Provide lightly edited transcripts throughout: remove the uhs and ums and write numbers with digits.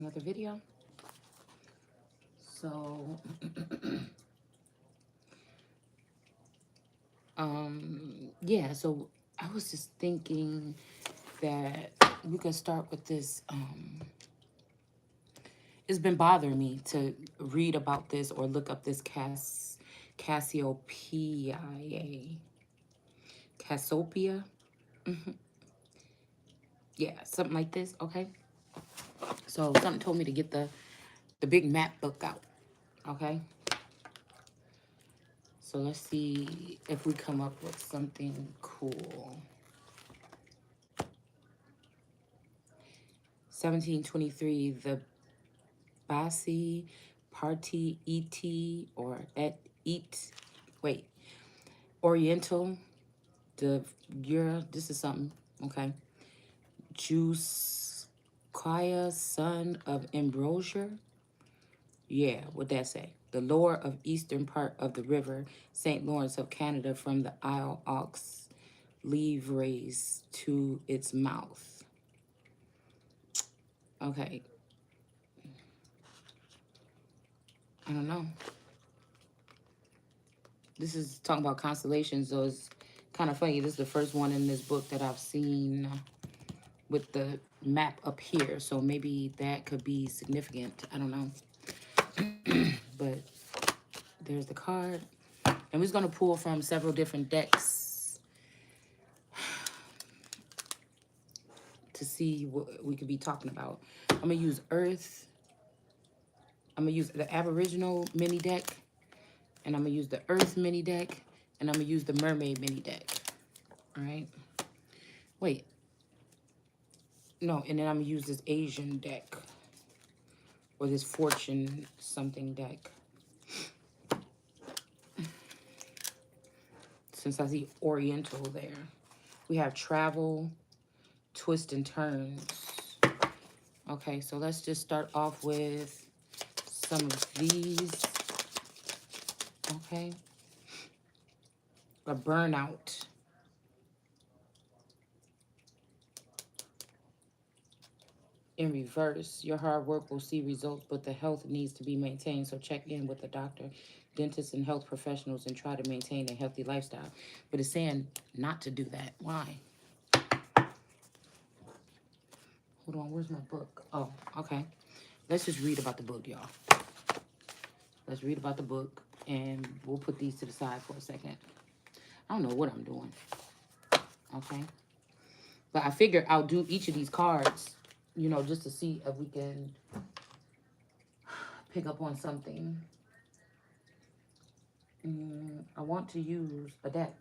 another video. So, yeah, so I was just thinking that we could start with this. It's been bothering me to read about this or look up this Cassiopeia. Cassiopeia? Yeah, something like this, okay? So something told me to get the big map book out, okay? So let's see if we come up with something cool. 1723, the Basi Party or et eat, wait, Oriental, the Euro, this is something, okay? Juice Kaya, son of Ambrosia. Yeah, what that say? The lower of eastern part of the river, St. Lawrence of Canada, from the Isle aux Livres to its mouth. Okay, I don't know. This is talking about constellations, so it's kind of funny. This is the first one in this book that I've seen with the map up here, so maybe that could be significant. I don't know. But there's the card. And we're going to pull from several different decks to see what we could be talking about. I'm going to use Earth. I'm going to use the Aboriginal mini deck. And I'm going to use the Earth mini deck. And I'm going to use the Mermaid mini deck. All right. Wait. No, and then I'm going to use this Asian deck. Or this Fortune something deck. Since I see Oriental there. We have Travel, Twist and Turns. Okay, so let's just start off with some of these. Okay. A burnout. In reverse, your hard work will see results, but the health needs to be maintained. So check in with the doctor, dentists, and health professionals and try to maintain a healthy lifestyle. But it's saying not to do that. Why? Hold on, where's my book? Oh, okay. Let's just read about the book, y'all. Let's read about the book, and we'll put these to the side for a second. I don't know what I'm doing. Okay. But I figured I'll do each of these cards, you know, just to see if we can pick up on something. I want to use a deck.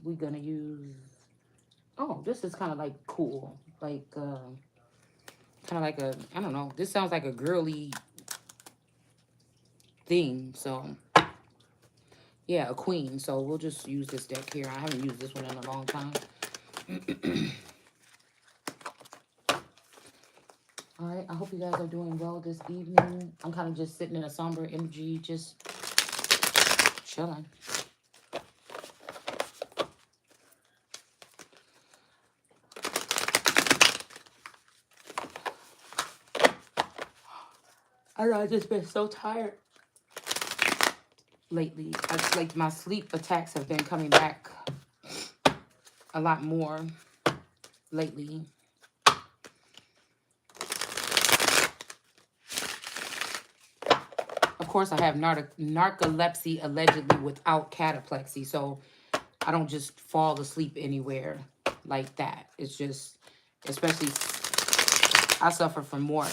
We're going to use... Oh, this is kind of like cool. Like, kind of like a... I don't know. This sounds like a girly theme. So, yeah, a queen. So we'll just use this deck here. I haven't used this one in a long time. All right, I hope you guys are doing well this evening. I'm kind of just sitting in a somber energy, just chilling. I don't know, I've just been so tired lately. Like my sleep attacks have been coming back a lot more lately. Of course, I have narcolepsy allegedly without cataplexy, so I don't just fall asleep anywhere like that. It's just, especially, I suffer from more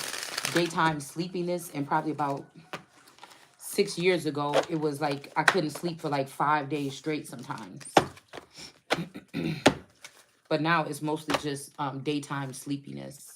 daytime sleepiness, and probably about 6 years ago, it was like I couldn't sleep for like 5 days straight sometimes. But now it's mostly just daytime sleepiness.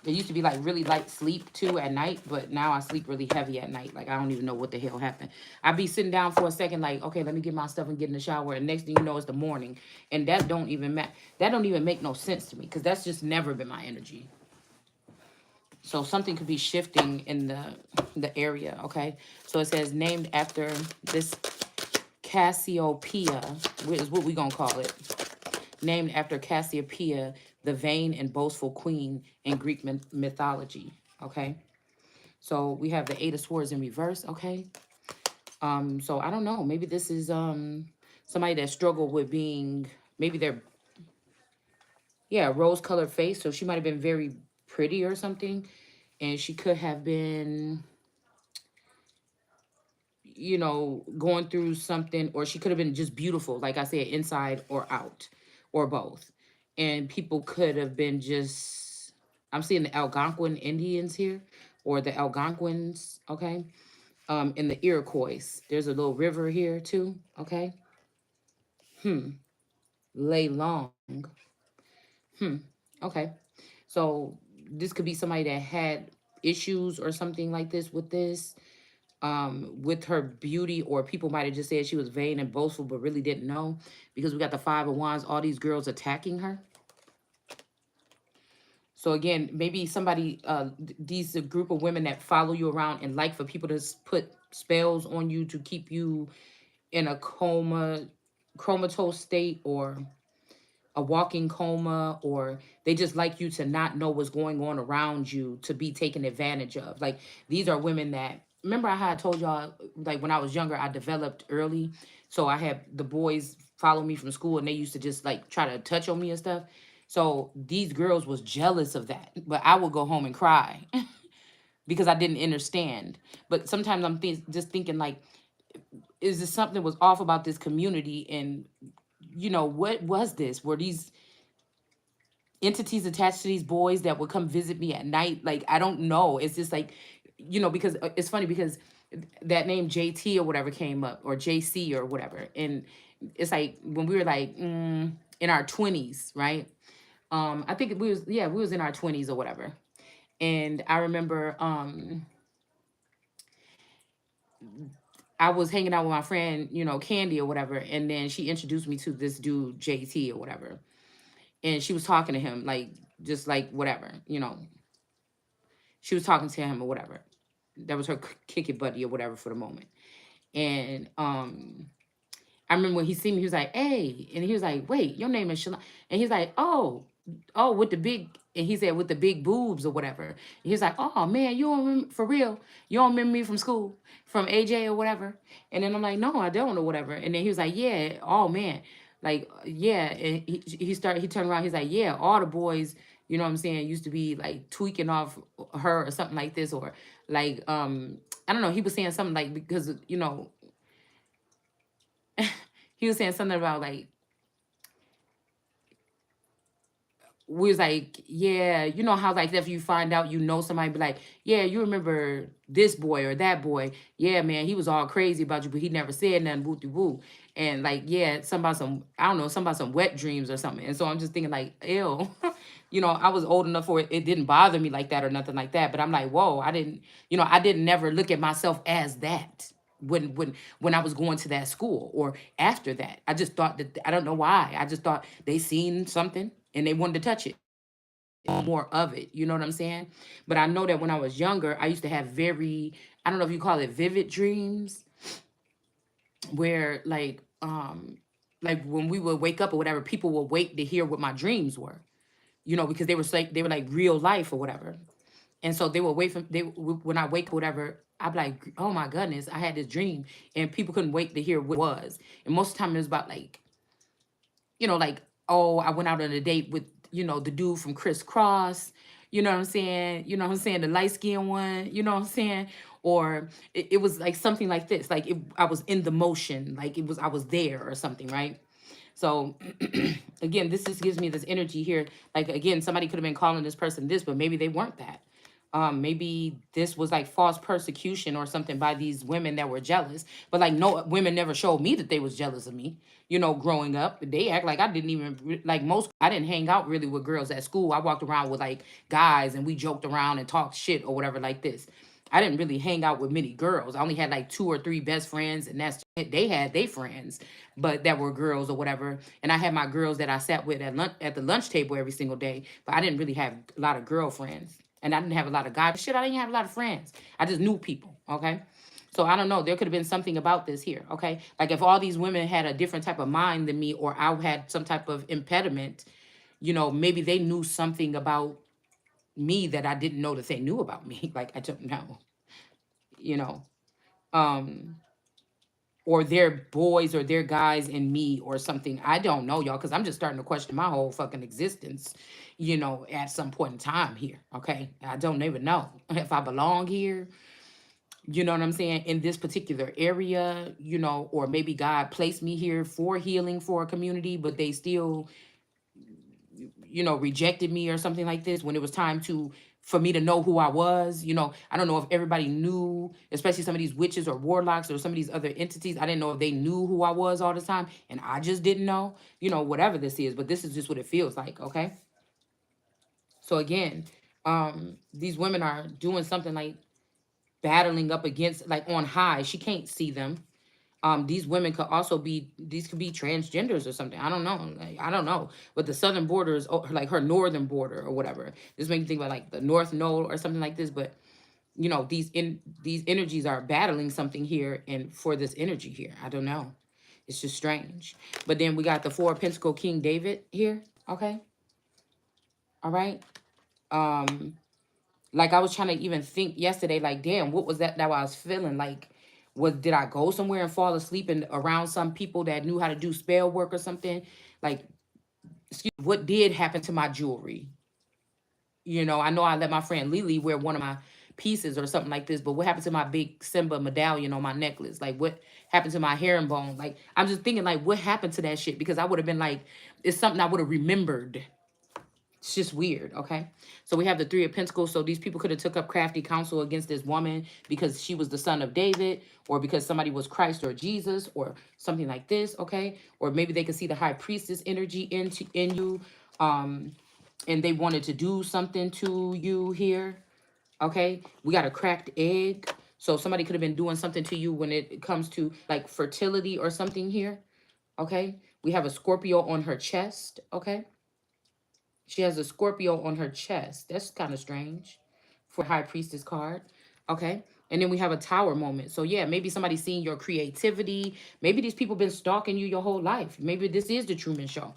There used to be like really light sleep too at night, but now I sleep really heavy at night. Like I don't even know what the hell happened. I'd be sitting down for a second, like, okay, let me get my stuff and get in the shower. And next thing you know, it's the morning. And that don't even that don't even make no sense to me, because that's just never been my energy. So something could be shifting in the area, okay? So it says named after this Cassiopeia, is what we're going to call it. Named after Cassiopeia, the vain and boastful queen in Greek mythology. Okay. So we have the Eight of Swords in reverse. Okay. So I don't know. Maybe this is somebody that struggled with being, maybe they're, yeah, rose colored face. So she might have been very pretty or something. And she could have been, going through something, or she could have been just beautiful, like I said, inside or out, or both. And people could have been just, I'm seeing the Algonquin Indians here, or the Algonquins, okay? In the Iroquois. There's a little river here too, okay? Hmm. Lay long. Hmm. Okay. So this could be somebody that had issues or something like this with her beauty, or people might have just said she was vain and boastful but really didn't know, because we got the Five of Wands, all these girls attacking her. So again, maybe somebody, these a group of women that follow you around and like for people to put spells on you to keep you in a comatose state, or a walking coma, or they just like you to not know what's going on around you, to be taken advantage of. Like, these are women that, remember I had told y'all, like when I was younger, I developed early. So I had the boys follow me from school, and they used to just like try to touch on me and stuff. So these girls was jealous of that, but I would go home and cry because I didn't understand. But sometimes I'm just thinking like, is there something was off about this community? And what was this? Were these entities attached to these boys that would come visit me at night? Like, I don't know. It's just like, because it's funny because that name JT or whatever came up, or JC or whatever. And it's like when we were like in our 20s, right? I think we was in our 20s or whatever. And I remember I was hanging out with my friend, Candy or whatever, and then she introduced me to this dude JT or whatever. And she was talking to him like, just like whatever, she was talking to him or whatever. That was her kick it buddy or whatever for the moment. And I remember when he seen me, he was like, "Hey," and he was like, "Wait, your name is Shalon," and he's like, "Oh, with the big," and he said with the big boobs or whatever. And he was like, "Oh man, you don't remember, for real? You don't remember me from school, from AJ or whatever?" And then I'm like, "No, I don't," or whatever. And then he was like, "Yeah, oh man, like yeah." And he turned around, he's like, "Yeah, all the boys." What I'm saying, used to be like tweaking off her or something like this, or like I don't know. He was saying something like, because he was saying something about like, we was like, yeah, you know how like if you find out, somebody, be like, yeah, you remember this boy or that boy? Yeah, man, he was all crazy about you, but he never said nothing, woo woo. And like, yeah, some about some, I don't know, some about some wet dreams or something. And so I'm just thinking like, ew, I was old enough for it didn't bother me like that or nothing like that. But I'm like, whoa, I didn't never look at myself as that when I was going to that school or after that. I just thought that, I don't know why. I just thought they seen something and they wanted to touch it, more of it. You know what I'm saying? But I know that when I was younger, I used to have very, I don't know if you call it vivid dreams, where like when we would wake up or whatever, people would wait to hear what my dreams were, because they were like real life or whatever. And so they would wait for when I wake up, whatever, I'd be like, oh my goodness, I had this dream, and people couldn't wait to hear what it was. And most of the time it was about like, like, oh, I went out on a date with, the dude from Criss Cross, you know what I'm saying? You know what I'm saying? The light skinned one, you know what I'm saying? Or it was like something like this, like I was in the motion, like I was there or something, right? So again, this just gives me this energy here. Like, again, somebody could have been calling this person this, but maybe they weren't that. Maybe this was like false persecution or something by these women that were jealous. But like, no, women never showed me that they was jealous of me. Growing up, they act like I didn't even like most. I didn't hang out really with girls at school. I walked around with like guys, and we joked around and talked shit or whatever like this. I didn't really hang out with many girls. I only had like two or three best friends, and that's it. They had their friends, but that were girls or whatever. And I had my girls that I sat with at the lunch table every single day. But I didn't really have a lot of girlfriends, and I didn't have a lot of guys. Shit, I didn't have a lot of friends. I just knew people. Okay. So I don't know. There could have been something about this here. Okay. Like if all these women had a different type of mind than me, or I had some type of impediment, maybe they knew something about me that I didn't know that they knew about me. Like, I don't know, you know, um, or their boys or their guys and me or something. I don't know, y'all, because I'm just starting to question my whole fucking existence, at some point in time here. Okay. I don't even know if I belong here. You know what I'm saying? In this particular area, or maybe God placed me here for healing for a community, but they still rejected me or something like this when it was time to for me to know who I was. I don't know if everybody knew, especially some of these witches or warlocks or some of these other entities. I didn't know if they knew who I was all the time and I just didn't know, whatever this is, but this is just what it feels like, okay? So again, these women are doing something like battling up against, like, on high. She can't see them. These women could also be, these could be transgenders or something. I don't know. Like, I don't know. But the southern border is like her northern border or whatever. This makes me think about like the North Node or something like this. But these energies are battling something here, and for this energy here, I don't know. It's just strange. But then we got the Four of Pentacle King David here. Okay. All right. Um, like, I was trying to even think yesterday, like, damn, what was that I was feeling? Like, did I go somewhere and fall asleep and around some people that knew how to do spell work or something? Like, what did happen to my jewelry? I know I let my friend Lily wear one of my pieces or something like this, but what happened to my big Simba medallion on my necklace? Like, what happened to my herringbone? Like, I'm just thinking, like, what happened to that shit? Because I would have been like, it's something I would have remembered. It's just weird, okay? So we have the Three of Pentacles. So these people could have took up crafty counsel against this woman because she was the son of David, or because somebody was Christ or Jesus or something like this, okay? Or maybe they could see the high priestess energy in you, and they wanted to do something to you here, okay? We got a cracked egg. So somebody could have been doing something to you when it comes to like fertility or something here, okay? We have a Scorpio on her chest, okay? She has a Scorpio on her chest. That's kind of strange for High Priestess card. Okay. And then we have a tower moment. So yeah, maybe somebody's seeing your creativity. Maybe these people been stalking you your whole life. Maybe this is the Truman Show,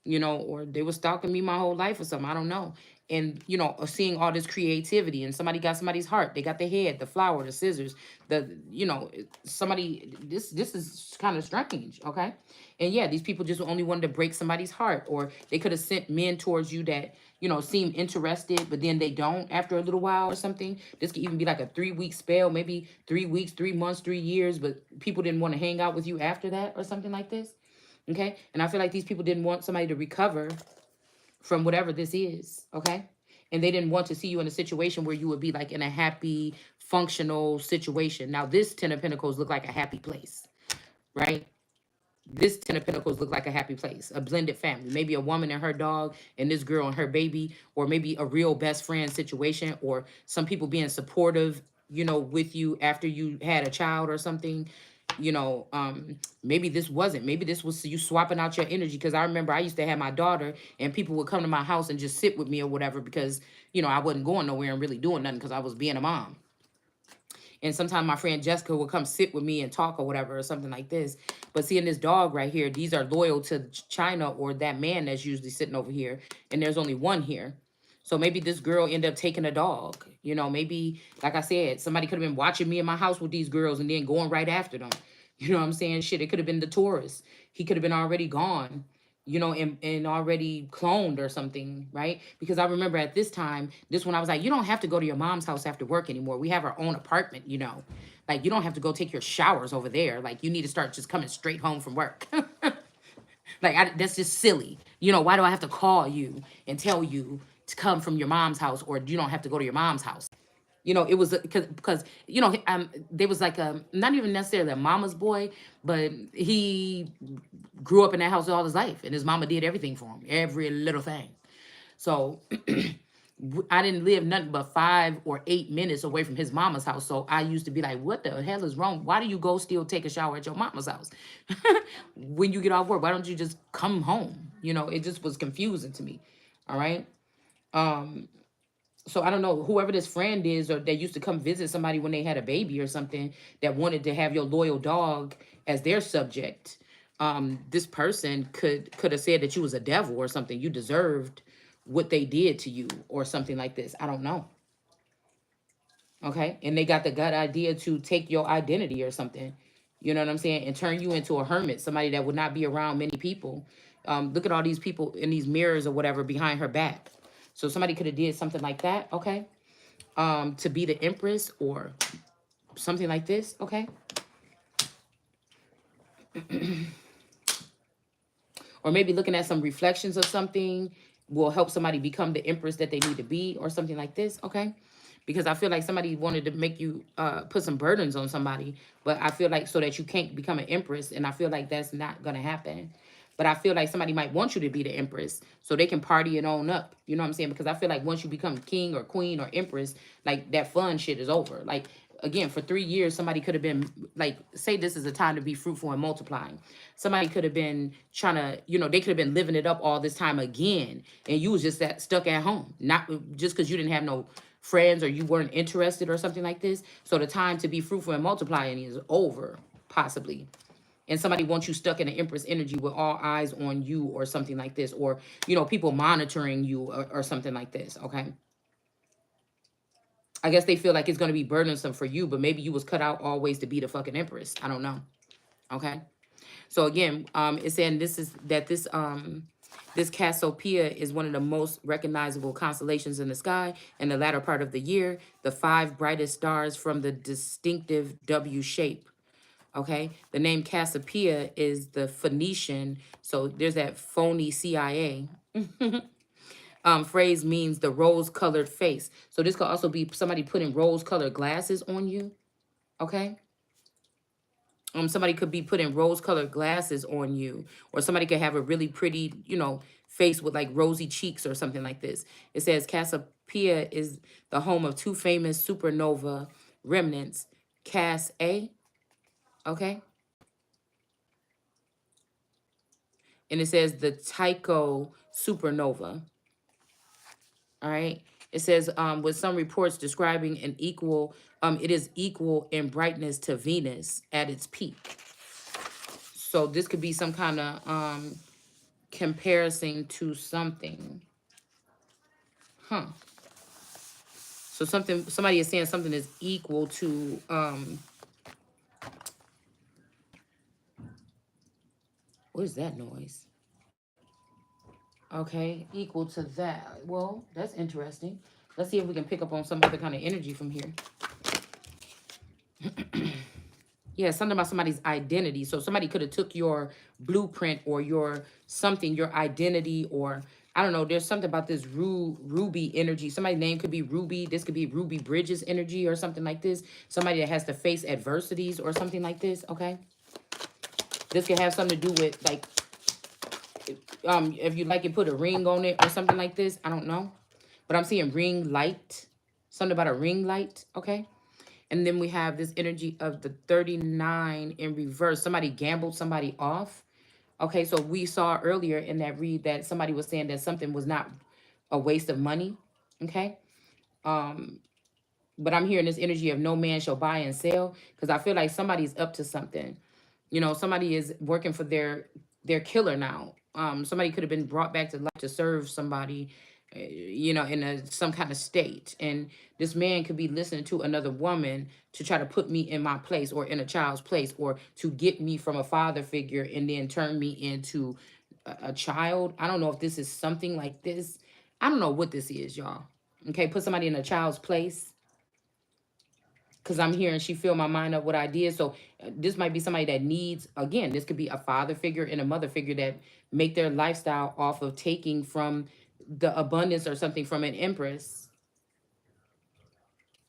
or they were stalking me my whole life or something. I don't know. And, seeing all this creativity, and somebody got somebody's heart. They got the head, the flower, the scissors, somebody, this is kind of strange. Okay. And yeah, these people just only wanted to break somebody's heart, or they could have sent men towards you that, seem interested, but then they don't after a little while or something. This could even be like a 3-week spell, maybe 3 weeks, 3 months, 3 years, but people didn't want to hang out with you after that or something like this. Okay. And I feel like these people didn't want somebody to recover from whatever this is. Okay. And they didn't want to see you in a situation where you would be like in a happy, functional situation. Now, this Ten of Pentacles look like a happy place, right? This Ten of Pentacles look like a happy place, a blended family, maybe a woman and her dog and this girl and her baby, or maybe a real best friend situation, or some people being supportive, with you after you had a child or something. Maybe this wasn't, maybe this was you swapping out your energy. Because I remember I used to have my daughter and people would come to my house and just sit with me or whatever, because, I wasn't going nowhere and really doing nothing because I was being a mom. And sometimes my friend Jessica will come sit with me and talk or whatever or something like this. But seeing this dog right here, these are loyal to China or that man that's usually sitting over here. And there's only one here. So maybe this girl ended up taking a dog. Maybe, like I said, somebody could have been watching me in my house with these girls and then going right after them. You know what I'm saying? Shit, it could have been the tourist. He could have been already gone, and already cloned or something, right? Because I remember at this time, this one, I was like, you don't have to go to your mom's house after work anymore. We have our own apartment, Like, you don't have to go take your showers over there. Like, you need to start just coming straight home from work. Like, that's just silly. Why do I have to call you and tell you to come from your mom's house, or you don't have to go to your mom's house? It was because there was like a, not even necessarily a mama's boy, but he grew up in that house all his life, and his mama did everything for him, every little thing. So I didn't live nothing but 5 or 8 minutes away from his mama's house. So I used to be like, what the hell is wrong? Why do you go still take a shower at your mama's house? When you get off work, why don't you just come home? It just was confusing to me. All right. So I don't know, whoever this friend is, or they used to come visit somebody when they had a baby or something, that wanted to have your loyal dog as their subject. this person could have said that you was a devil or something. You deserved what they did to you or something like this. I don't know. Okay. And they got the gut idea to take your identity or something. You know what I'm saying? And turn you into a hermit, somebody that would not be around many people. Look at all these people in these mirrors or whatever behind her back. So somebody could have did something like that, okay? To be the empress or something like this, okay? Or maybe looking at some reflections of something will help somebody become the empress that they need to be or something like this, okay? Because I feel like somebody wanted to make you put some burdens on somebody, but I feel like so that you can't become an empress, and I feel like that's not gonna happen. But I feel like somebody might want you to be the empress so they can party it on up. You know what I'm saying? Because I feel like once you become king or queen or empress, like that fun shit is over. Like again, for 3 years, somebody could have been like, say this is a time to be fruitful and multiplying. Somebody could have been trying to, they could have been living it up all this time again, and you was just stuck at home, not just because you didn't have no friends or you weren't interested or something like this. So the time to be fruitful and multiplying is over, possibly. And somebody wants you stuck in an empress energy with all eyes on you or something like this, or people monitoring you or something like this. Okay, I guess they feel like it's going to be burdensome for you, but maybe you was cut out always to be the fucking empress. I don't know. Okay, so again, it's saying this Cassiopeia is one of the most recognizable constellations in the sky in the latter part of the year. The 5 brightest stars from the distinctive W shape. Okay, the name Cassiopeia is the Phoenician. So there's that phony CIA. Phrase means the rose-colored face. So this could also be somebody putting rose-colored glasses on you. Okay. Somebody could be putting rose-colored glasses on you, or somebody could have a really pretty, face with like rosy cheeks or something like this. It says Cassiopeia is the home of 2 famous supernova remnants, Cass A, okay, and it says the Tycho supernova. All right. It says with some reports describing it is equal in brightness to Venus at its peak. So this could be some kind of comparison to something. Huh. So somebody is saying something is equal to what is that noise? Okay, equal to that. Well, that's interesting. Let's see if we can pick up on some other kind of energy from here. Yeah, something about somebody's identity. So somebody could have took your blueprint or your something, your identity, or I don't know. There's something about this Ruby energy. Somebody's name could be Ruby. This could be Ruby Bridges energy or something like this. Somebody that has to face adversities or something like this. Okay. This could have something to do with like, if you like it, put a ring on it or something like this. I don't know, but I'm seeing ring light. Something about a ring light. Okay. And then we have this energy of the 39 in reverse. Somebody gambled somebody off. Okay, so we saw earlier in that read that somebody was saying that something was not a waste of money. Okay. But I'm hearing this energy of no man shall buy and sell, because I feel like somebody's up to something. Somebody is working for their killer now. Somebody could have been brought back to life to serve somebody, in some kind of state. And this man could be listening to another woman to try to put me in my place or in a child's place, or to get me from a father figure and then turn me into a child. I don't know if this is something like this. I don't know what this is, y'all. Okay, put somebody in a child's place, because I'm hearing she filled my mind up with ideas. So this might be somebody that needs, again, this could be a father figure and a mother figure that make their lifestyle off of taking from the abundance or something from an empress.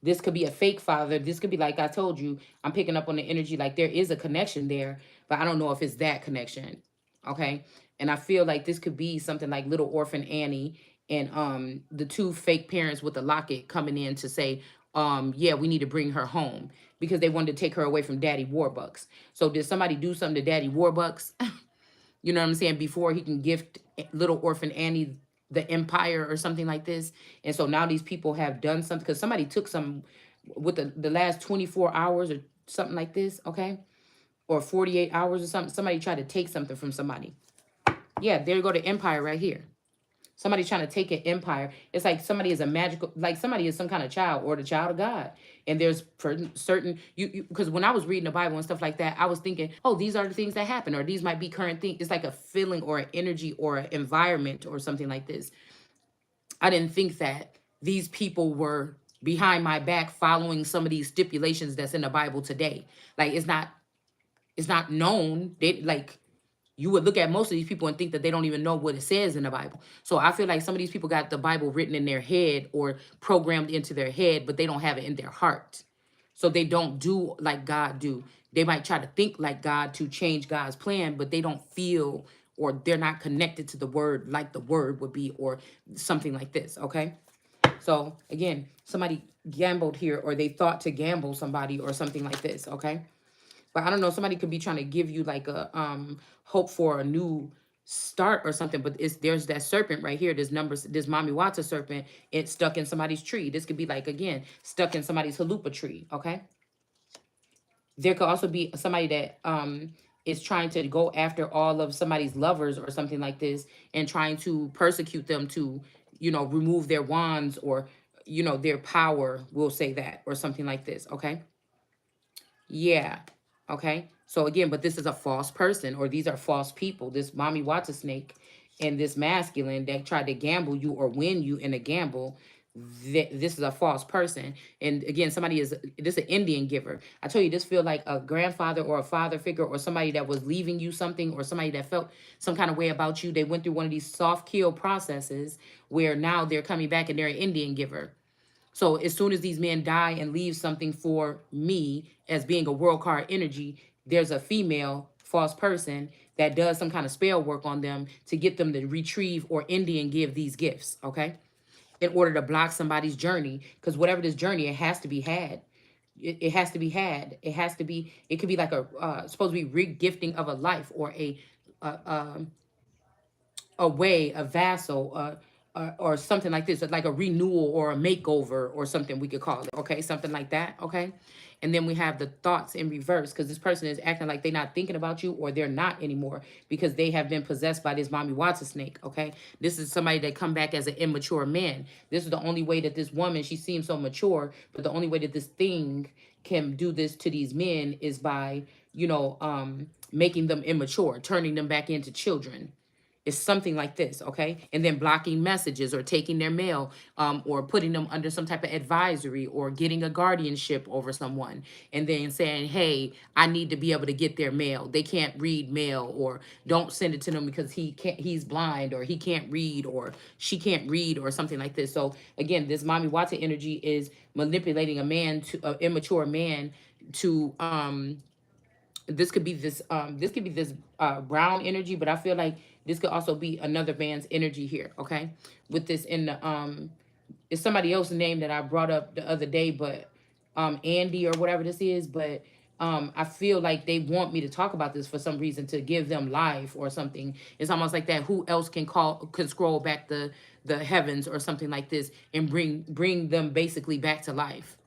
This could be a fake father. This could be, like I told you, I'm picking up on the energy like there is a connection there, but I don't know if it's that connection. Okay. And I feel like this could be something like Little Orphan Annie and the 2 fake parents with the locket coming in to say, yeah, we need to bring her home because they wanted to take her away from Daddy Warbucks. So did somebody do something to Daddy Warbucks? You know what I'm saying? Before he can gift Little Orphan Annie the empire or something like this. And so now these people have done something because somebody took some with the last 24 hours or something like this. Okay. or 48 hours or something. Somebody tried to take something from somebody. Yeah, there you go to empire right here. Somebody trying to take an empire. It's like somebody is a magical, like somebody is some kind of child or the child of God. And there's certain, because when I was reading the Bible and stuff like that, I was thinking, oh, these are the things that happen, or these might be current things. It's like a feeling or an energy or an environment or something like this. I didn't think that these people were behind my back following some of these stipulations that's in the Bible today. Like it's not known. They like you would look at most of these people and think that they don't even know what it says in the Bible. So I feel like some of these people got the Bible written in their head or programmed into their head, but they don't have it in their heart. So they don't do like God do. They might try to think like God to change God's plan, but they don't feel or they're not connected to the word like the word would be or something like this, okay? So again, somebody gambled here or they thought to gamble somebody or something like this, okay? But I don't know, somebody could be trying to give you like a hope for a new start or something, but there's that serpent right here, this mommy Wata serpent, it's stuck in somebody's tree. This could be like again, stuck in somebody's halupa tree, okay? There could also be somebody that is trying to go after all of somebody's lovers or something like this and trying to persecute them to, remove their wands or their power, we'll say that, or something like this, okay? Yeah. Okay. So again, but this is a false person, or these are false people. This mommy Wata snake and this masculine that tried to gamble you or win you in a gamble. This is a false person. And again, this is an Indian giver. I tell you, this feel like a grandfather or a father figure or somebody that was leaving you something or somebody that felt some kind of way about you. They went through one of these soft kill processes where now they're coming back and they're an Indian giver. So as soon as these men die and leave something for me as being a world card energy, there's a female false person that does some kind of spell work on them to get them to retrieve or Indian give these gifts, okay? In order to block somebody's journey. Because whatever this journey, it has to be had. It has to be had. It could be like supposed to be re-gifting of a life or a a way, a vassal, or something like this, like a renewal or a makeover or something we could call it, okay? Something like that, okay? And then we have the thoughts in reverse because this person is acting like they're not thinking about you or they're not anymore because they have been possessed by this mommy Watson snake, okay? This is somebody that come back as an immature man. This is the only way that this woman, she seems so mature, but the only way that this thing can do this to these men is by, making them immature, turning them back into children. It's something like this, okay? And then blocking messages or taking their mail, or putting them under some type of advisory or getting a guardianship over someone. And then saying, hey, I need to be able to get their mail. They can't read mail, or don't send it to them because he's blind or he can't read or she can't read or something like this. So again, this mommy Wata energy is manipulating a man, to an immature man, to this could be this brown energy, but I feel like this could also be another man's energy here, okay? With this in the it's somebody else's name that I brought up the other day, but Andy or whatever this is, but I feel like they want me to talk about this for some reason to give them life or something. It's almost like that. Who else can scroll back the heavens or something like this and bring them basically back to life?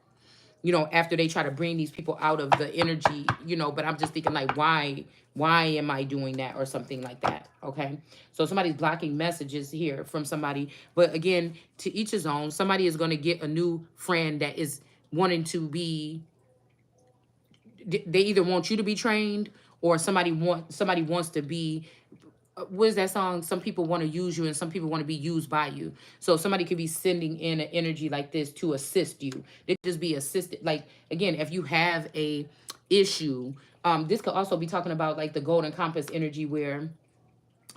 After they try to bring these people out of the energy, but I'm just thinking like, why am I doing that or something like that? Okay. So somebody's blocking messages here from somebody, but again, to each his own. Somebody is going to get a new friend that is wanting to be, they either want you to be trained or somebody wants to be, what is that song? Some people want to use you and some people want to be used by you. So somebody could be sending in an energy like this to assist you. They just be assisted. Like again, if you have a issue, this could also be talking about like the golden compass energy where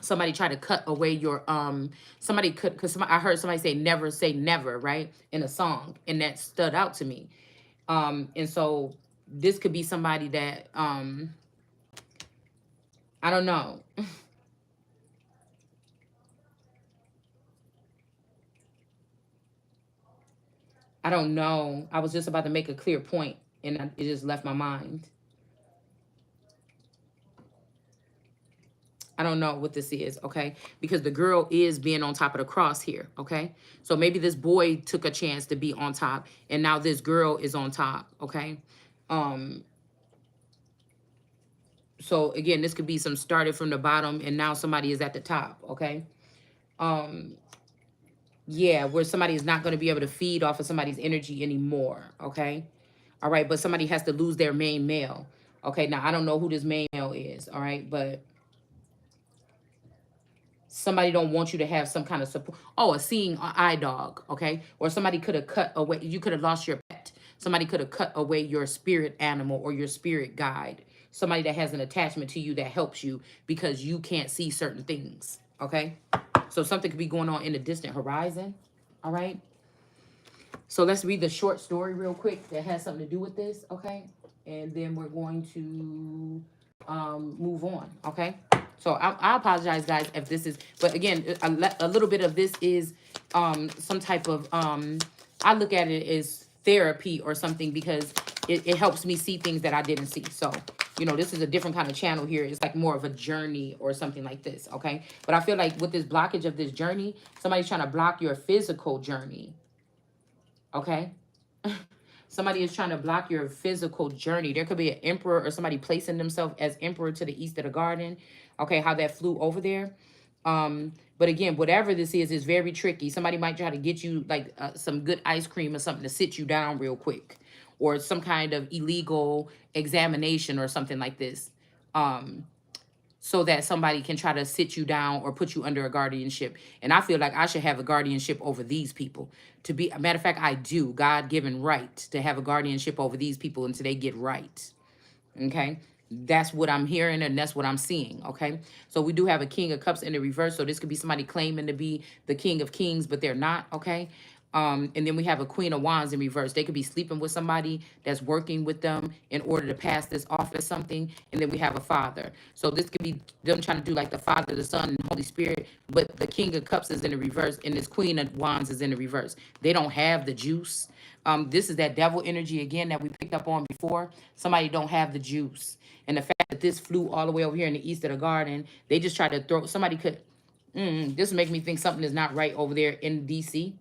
somebody tried to cut away your somebody could, because I heard somebody say never, right, in a song, and that stood out to me. And so this could be somebody that I don't know. I don't know. I was just about to make a clear point, and it just left my mind. I don't know what this is, okay? Because the girl is being on top of the cross here, okay? So maybe this boy took a chance to be on top, and now this girl is on top, okay? Um, So again, this could be some started from the bottom and now somebody is at the top, okay? Um, yeah, where somebody is not going to be able to feed off of somebody's energy anymore, okay? All right, but somebody has to lose their main male. Okay, now I don't know who this main male is, all right? But somebody don't want you to have some kind of support. Oh, a seeing eye dog, okay? Or somebody could have cut away, you could have lost your pet. Somebody could have cut away your spirit animal or your spirit guide. Somebody that has an attachment to you that helps you because you can't see certain things, okay? So something could be going on in the distant horizon, all right? So let's read the short story real quick that has something to do with this, okay? And then we're going to move on, okay? So I apologize, guys, if this is, but again, a little bit of this is some type of, I look at it as therapy or something because it helps me see things that I didn't see. So, you know, this is a different kind of channel here. It's like more of a journey or something like this, okay? But I feel like with this blockage of this journey, somebody's trying to block your physical journey, okay? Somebody is trying to block your physical journey. There could be an emperor or somebody placing themselves as emperor to the east of the garden. Okay, how that flew over there. But again, whatever this is very tricky. Somebody might try to get you like some good ice cream or something to sit you down real quick, or some kind of illegal examination or something like this. So that somebody can try to sit you down or put you under a guardianship. And I feel like I should have a guardianship over these people. To be, a matter of fact, I do. God-given right to have a guardianship over these people until they get right. Okay? That's what I'm hearing and that's what I'm seeing, okay? So we do have a King of Cups in the reverse. So this could be somebody claiming to be the King of Kings, but they're not, okay? And then we have a Queen of Wands in reverse. They could be sleeping with somebody that's working with them in order to pass this off as something. And then we have a Father. So this could be them trying to do like the Father, the Son, and Holy Spirit. But the King of Cups is in the reverse, and this Queen of Wands is in the reverse. They don't have the juice. This is that devil energy again that we picked up on before. Somebody don't have the juice. And the fact that this flew all the way over here in the east of the garden, they just tried to throw, somebody could, this make me think something is not right over there in DC.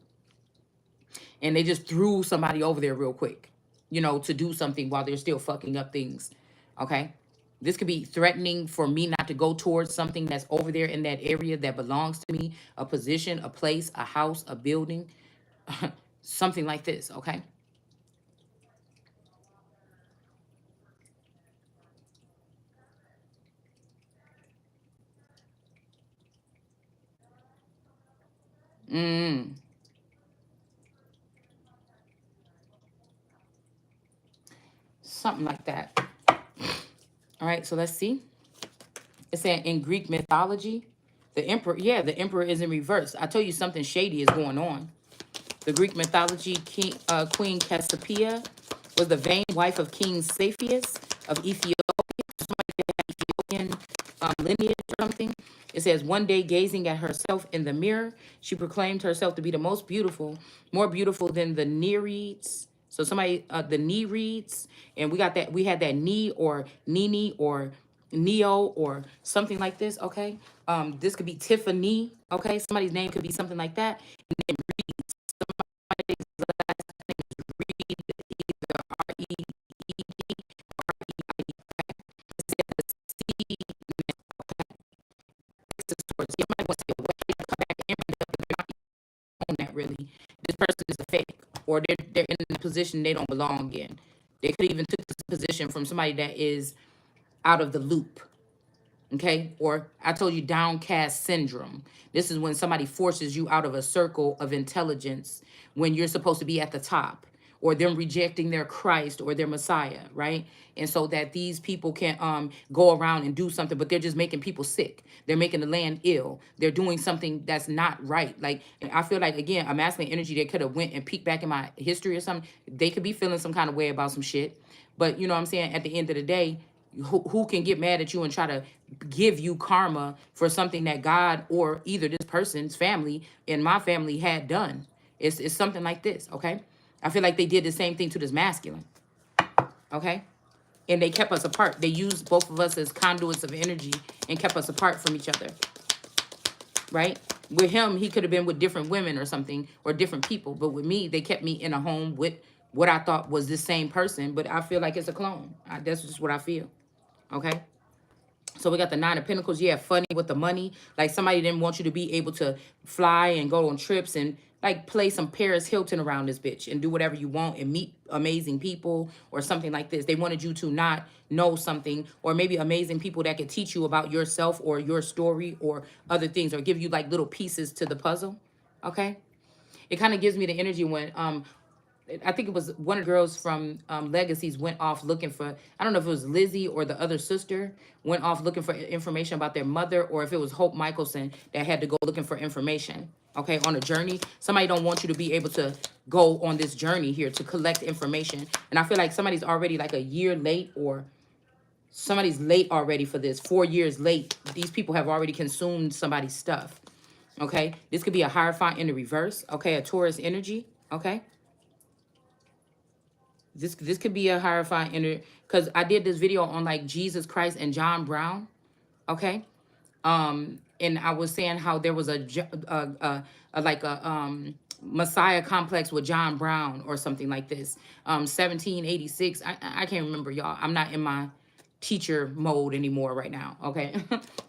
And they just threw somebody over there real quick, you know, to do something while they're still fucking up things, okay? This could be threatening for me not to go towards something that's over there in that area that belongs to me, a position, a place, a house, a building, something like this, okay? Something like that. All right, so let's see. It's saying in Greek mythology, the emperor, yeah, the emperor is in reverse. I tell you something shady is going on. The Greek mythology, Queen Cassiopeia was the vain wife of King Cepheus of Ethiopia. Ethiopian lineage or something. It says, one day gazing at herself in the mirror, she proclaimed herself to be the most beautiful, more beautiful than the Nereids. So somebody, the Nereids, and we got that, we had that knee or Nini or Neo or something like this, okay? This could be Tiffany, okay? Somebody's name could be something like that. And then somebody's last name is Reed, either R-E-E-D or E-I-D. It says C swords. You might want to say, well, come back and they're not on that really. This person is a fake, or they're in a position they don't belong in. They could even took this position from somebody that is out of the loop. Okay, or I told you downcast syndrome. This is when somebody forces you out of a circle of intelligence when you're supposed to be at the top, or them rejecting their Christ or their Messiah, right? And so that these people can go around and do something, but they're just making people sick. They're making the land ill. They're doing something that's not right. Like, I feel like, again, a masculine energy, they could have went and peeked back in my history or something. They could be feeling some kind of way about some shit. But you know what I'm saying? At the end of the day, who can get mad at you and try to give you karma for something that God or either this person's family and my family had done? It's something like this, okay? I feel like they did the same thing to this masculine, okay? And they kept us apart. They used both of us as conduits of energy and kept us apart from each other, right? With him, he could have been with different women or something or different people. But with me, they kept me in a home with what I thought was the same person. But I feel like it's a clone. That's just what I feel, okay? So we got the Nine of Pentacles. Yeah, funny with the money. Like somebody didn't want you to be able to fly and go on trips and like play some Paris Hilton around this bitch and do whatever you want and meet amazing people or something like this. They wanted you to not know something, or maybe amazing people that could teach you about yourself or your story or other things, or give you like little pieces to the puzzle. Okay. It kind of gives me the energy when I think it was one of the girls from Legacies went off looking for, I don't know if it was Lizzie or the other sister, went off looking for information about their mother, or if it was Hope Michelson that had to go looking for information, okay, on a journey. Somebody don't want you to be able to go on this journey here to collect information. And I feel like somebody's already like a year late, or somebody's late already for this, 4 years late. These people have already consumed somebody's stuff, okay? This could be a Hierophant in the reverse, okay, a Taurus energy, okay? This could be a Hierophant energy, because I did this video on like Jesus Christ and John Brown, okay? And I was saying how there was a like a Messiah complex with John Brown or something like this. 1786. I can't remember, y'all. I'm not in my teacher mode anymore right now. Okay.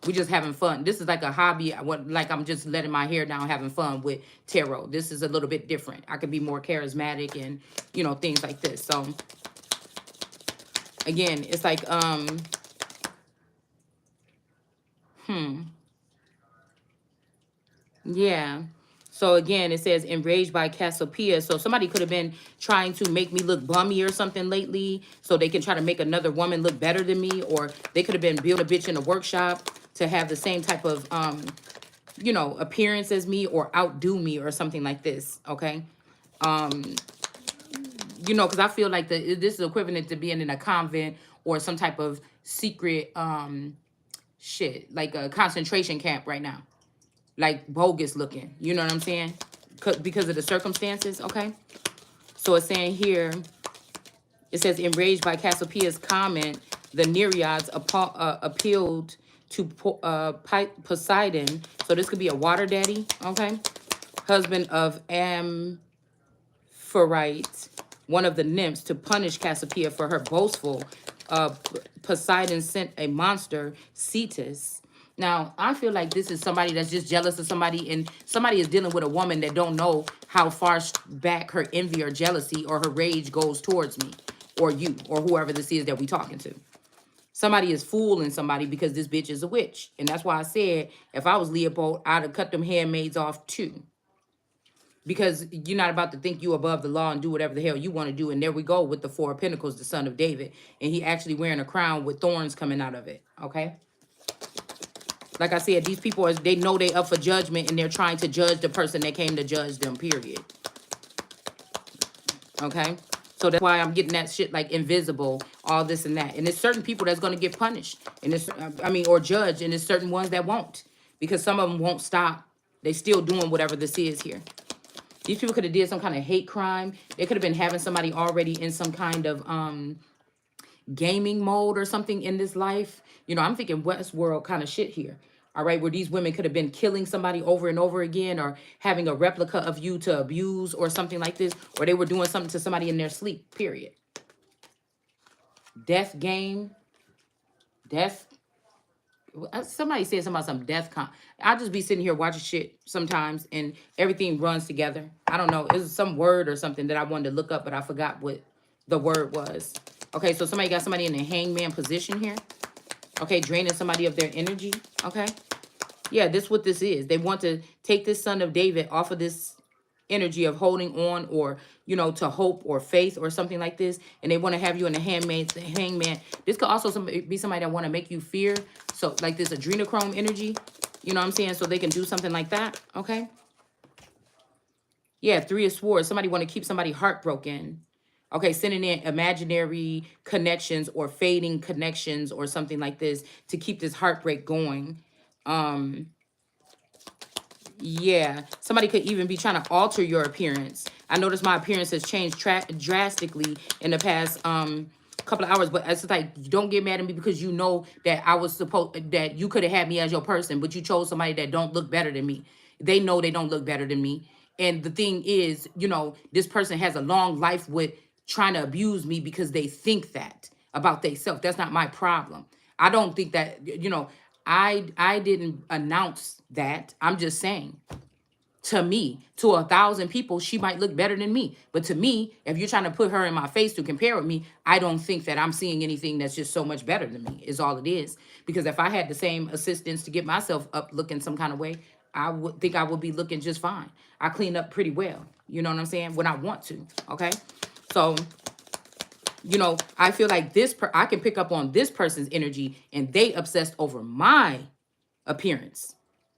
We just having fun. This is like a hobby. Like I'm just letting my hair down, having fun with tarot. This is a little bit different. I could be more charismatic and, you know, things like this. So again, it's like, yeah. So again, it says enraged by Cassiopeia. So somebody could have been trying to make me look bummy or something lately, so they can try to make another woman look better than me, or they could have been build a bitch in a workshop to have the same type of you know, appearance as me or outdo me or something like this. Okay. You know, because I feel like this is equivalent to being in a convent or some type of secret shit, like a concentration camp right now, like bogus looking, you know what I'm saying? Because of the circumstances, okay? So it's saying here, it says, enraged by Cassiopeia's comment, the Nereids appealed to Poseidon. So this could be a water daddy, okay? Husband of Amphitrite, one of the nymphs, to punish Cassiopeia for her boastful. Poseidon sent a monster, Cetus. Now, I feel like this is somebody that's just jealous of somebody, and somebody is dealing with a woman that don't know how far back her envy or jealousy or her rage goes towards me or you or whoever this is that we talking to. Somebody is fooling somebody because this bitch is a witch. And that's why I said, if I was Leopold, I'd have cut them handmaids off too. Because you're not about to think you above the law and do whatever the hell you want to do. And there we go with the Four of Pentacles, the son of David. And he actually wearing a crown with thorns coming out of it, okay? Like I said, these people, they know they up for judgment, and they're trying to judge the person that came to judge them, period. Okay? So that's why I'm getting that shit like invisible, all this and that. And there's certain people that's going to get punished, and it's, I mean, or judged, and there's certain ones that won't. Because some of them won't stop. They still doing whatever this is here. These people could have did some kind of hate crime. They could have been having somebody already in some kind of gaming mode or something in this life. You know, I'm thinking Westworld kind of shit here. All right, where these women could have been killing somebody over and over again, or having a replica of you to abuse or something like this, or they were doing something to somebody in their sleep, period. Death game. Death. Somebody said something about some death con. I'll just be sitting here watching shit sometimes, and everything runs together. I don't know. It was some word or something that I wanted to look up, but I forgot what the word was. Okay, so somebody got somebody in a hangman position here. Okay, draining somebody of their energy. Okay. Yeah, this is what this is. They want to take this son of David off of this energy of holding on, or, you know, to hope or faith or something like this. And they want to have you in the hangman. This could also be somebody that want to make you fear. So like this adrenochrome energy, you know what I'm saying? So they can do something like that. Okay. Yeah, Three of Swords. Somebody want to keep somebody heartbroken. Okay, sending in imaginary connections or fading connections or something like this to keep this heartbreak going. Yeah, somebody could even be trying to alter your appearance. I noticed my appearance has changed drastically in the past couple of hours, but it's like, don't get mad at me because you know that I was supposed, that you could have had me as your person, but you chose somebody that don't look better than me. They know they don't look better than me. And the thing is, you know, this person has a long life with trying to abuse me because they think that about themselves. That's not my problem. I don't think that, I didn't announce that. I'm just saying, to me, to 1,000 people, she might look better than me. But to me, if you're trying to put her in my face to compare with me, I don't think that I'm seeing anything that's just so much better than me, is all it is. Because if I had the same assistance to get myself up looking some kind of way, I would think I would be looking just fine. I clean up pretty well. You know what I'm saying? When I want to. Okay. So, I feel like I can pick up on this person's energy, and they obsessed over my appearance.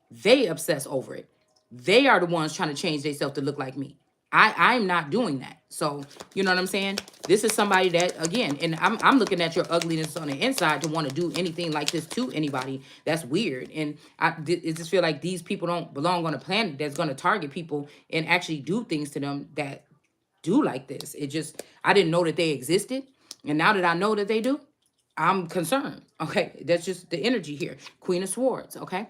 They obsess over it. They are the ones trying to change themselves to look like me. I'm not doing that. So, you know what I'm saying? This is somebody that, again, and I'm looking at your ugliness on the inside to want to do anything like this to anybody. That's weird. And I just feel like these people don't belong on a planet that's going to target people and actually do things to them that do like this. I didn't know that they existed. And now that I know that they do, I'm concerned. Okay. That's just the energy here. Queen of Swords. Okay.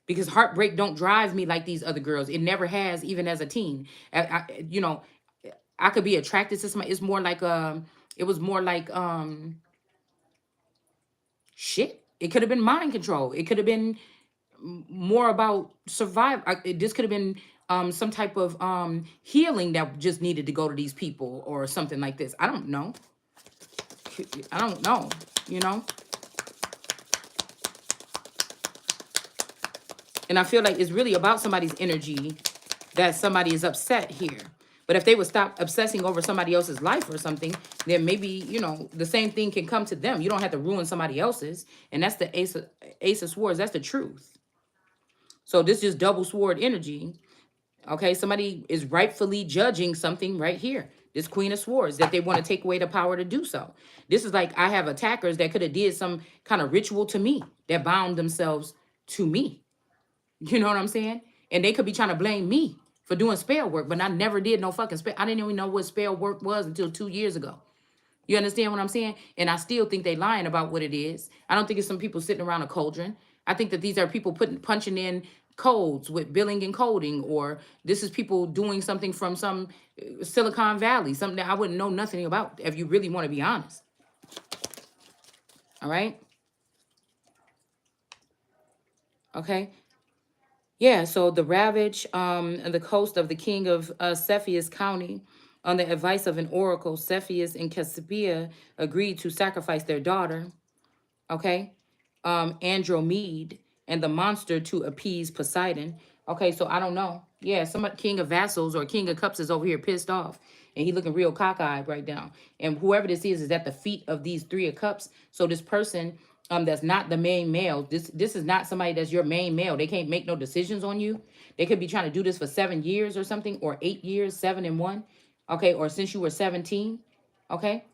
Because heartbreak don't drive me like these other girls. It never has, even as a teen. I could be attracted to somebody. It's more like it was more like shit. It could have been mind control. It could have been more about survive. This could have been some type of healing that just needed to go to these people or something like this. I don't know. I don't know. You know. And I feel like it's really about somebody's energy that somebody is upset here. But if they would stop obsessing over somebody else's life or something, then maybe, the same thing can come to them. You don't have to ruin somebody else's. And that's the Ace of Swords. That's the truth. So this is double sword energy. Okay, somebody is rightfully judging something right here. This Queen of Swords, that they want to take away the power to do so. This is like I have attackers that could have did some kind of ritual to me that bound themselves to me. You know what I'm saying? And they could be trying to blame me for doing spell work, but I never did no fucking spell. I didn't even know what spell work was until 2 years ago. You understand what I'm saying? And I still think they lying about what it is. I don't think it's some people sitting around a cauldron. I think that these are people punching in codes with billing and coding, or this is people doing something from some Silicon Valley, something that I wouldn't know nothing about if you really want to be honest. All right? Okay. Yeah, so the ravage and the coast of the king of Cepheus County, on the advice of an oracle, Cepheus and Cassiopea agreed to sacrifice their daughter, okay, Andromede, and the monster to appease Poseidon. Okay, so I don't know. Yeah, some king of vassals or king of cups is over here pissed off, and he looking real cockeyed right now. And whoever this is at the feet of these three of cups. So this person, that's not the main male. This is not somebody that's your main male. They can't make no decisions on you. They could be trying to do this for 7 years or something, or 8 years, 7 and 1. Okay, or since you were 17. Okay.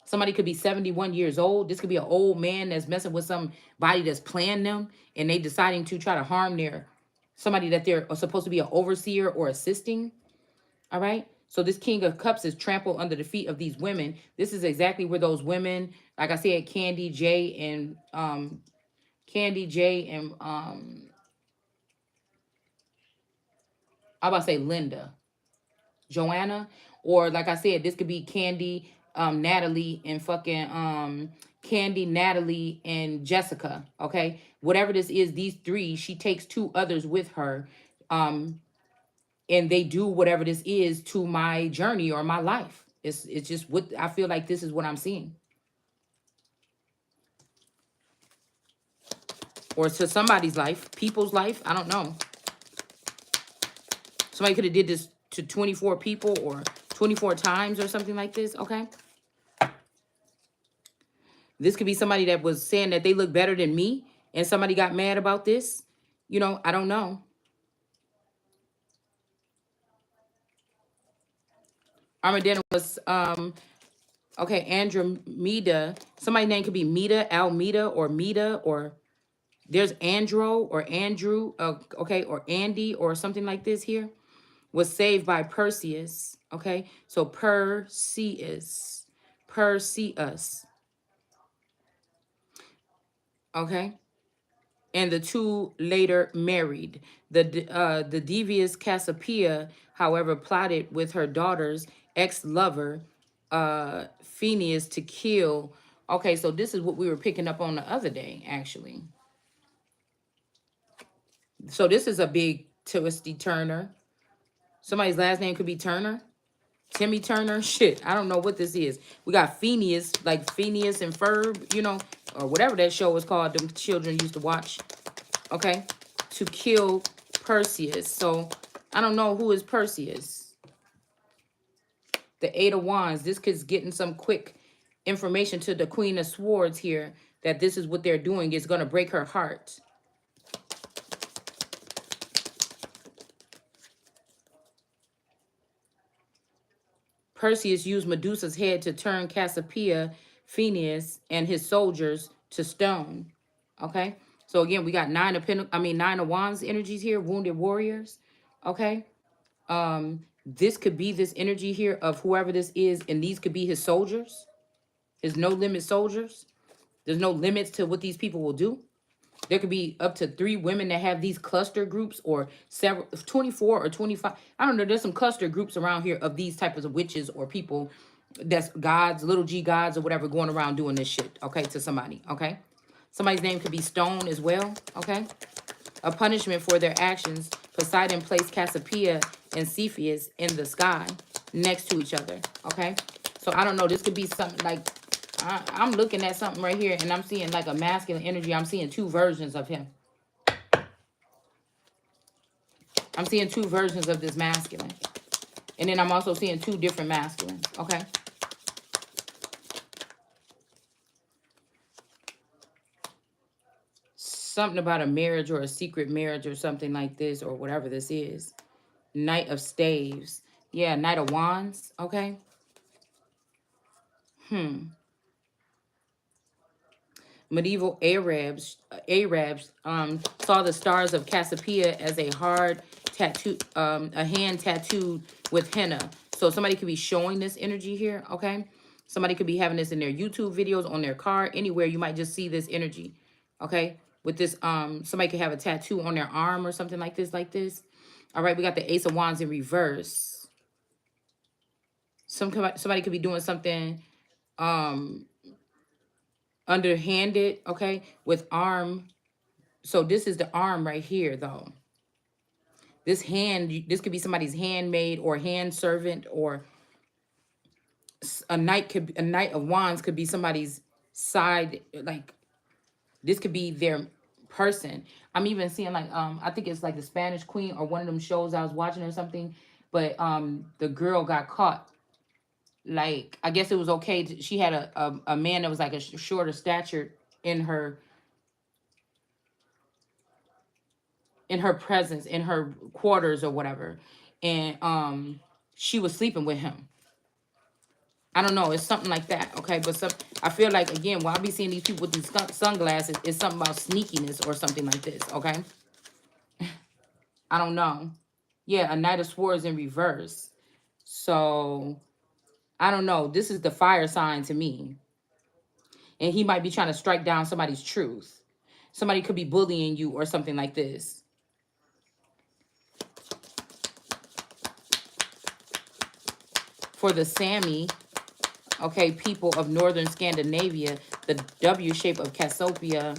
Somebody could be 71 years old. This could be an old man that's messing with somebody that's playing them, and they deciding to try to harm somebody that they're supposed to be an overseer or assisting. All right. So this King of Cups is trampled under the feet of these women. This is exactly where those women, like I said, Candy J and I'm about to say Linda, Joanna, or like I said, this could be Candy, Natalie, and fucking Candy, Natalie, and Jessica. Okay, whatever this is, these three, she takes 2 others with her, and they do whatever this is to my journey or my life. It's just what I feel like. This is what I'm seeing, or to somebody's life, people's life. I don't know. Somebody could have did this to 24 people or 24 times or something like this. Okay. This could be somebody that was saying that they look better than me, and somebody got mad about this. I don't know. Armageddon was okay, Andromeda. Somebody's name could be Meta, Almeda, or Meta, or there's Andro or Andrew, okay, or Andy or something like this here. Was saved by Perseus. Okay, so Perseus. Okay. And the 2 later married. The devious Cassiopeia, however, plotted with her daughter's ex-lover, Phineas, to kill Okay, so this is what we were picking up on the other day, actually. So this is a big twisty Turner. Somebody's last name could be Turner. Timmy Turner. Shit, I don't know what this is. We got Phineas, like Phineas and Ferb, or whatever that show was called. The children used to watch. Okay, to kill Perseus. So I don't know who is Perseus. The Eight of Wands. This kid's getting some quick information to the Queen of Swords here that this is what they're doing. It's going to break her heart. Perseus used Medusa's head to turn Cassiopeia, Phineas, and his soldiers to stone. Okay? So again, we got nine of Wands energies here, wounded warriors. Okay? This could be this energy here of whoever this is, and these could be his soldiers, his no limit soldiers. There's no limits to what these people will do. There could be up to 3 women that have these cluster groups, or 24 or 25. I don't know. There's some cluster groups around here of these types of witches or people that's gods, little g gods or whatever, going around doing this shit, okay, to somebody, okay? Somebody's name could be Stone as well, okay? A punishment for their actions, Poseidon placed Cassiopeia and Cepheus in the sky next to each other, okay? So I don't know. This could be something like, I'm looking at something right here, and I'm seeing like a masculine energy. I'm seeing 2 versions of him. I'm seeing 2 versions of this masculine. And then I'm also seeing 2 different masculines, okay? Something about a marriage or a secret marriage or something like this, or whatever this is. Knight of Staves. Yeah, Knight of Wands, okay? Medieval Arabs saw the stars of Cassiopeia as a hard tattoo, a hand tattooed with henna. So somebody could be showing this energy here, okay? Somebody could be having this in their YouTube videos, on their car, anywhere. You might just see this energy, okay? With this, somebody could have a tattoo on their arm or something like this, All right, we got the Ace of Wands in reverse. Somebody could be doing something underhanded, okay, with arm. So this is the arm right here, though. This could be somebody's handmaid or hand servant, or a knight of wands could be somebody's side. Like, this could be their person. I'm even seeing like, I think it's like the Spanish Queen or one of them shows I was watching or something. But the girl got caught. Like, I guess it was okay. She had a man that was like a shorter stature in her presence, in her quarters or whatever, and she was sleeping with him. I don't know, it's something like that, okay? But I feel like, again, when I be seeing these people with these sunglasses, it's something about sneakiness or something like this, okay? I don't know. Yeah, a Knight of Swords in reverse. So I don't know. This is the fire sign to me, and he might be trying to strike down somebody's truth. Somebody could be bullying you or something like this. For the Sami, okay, people of northern Scandinavia, the W shape of Cassiopeia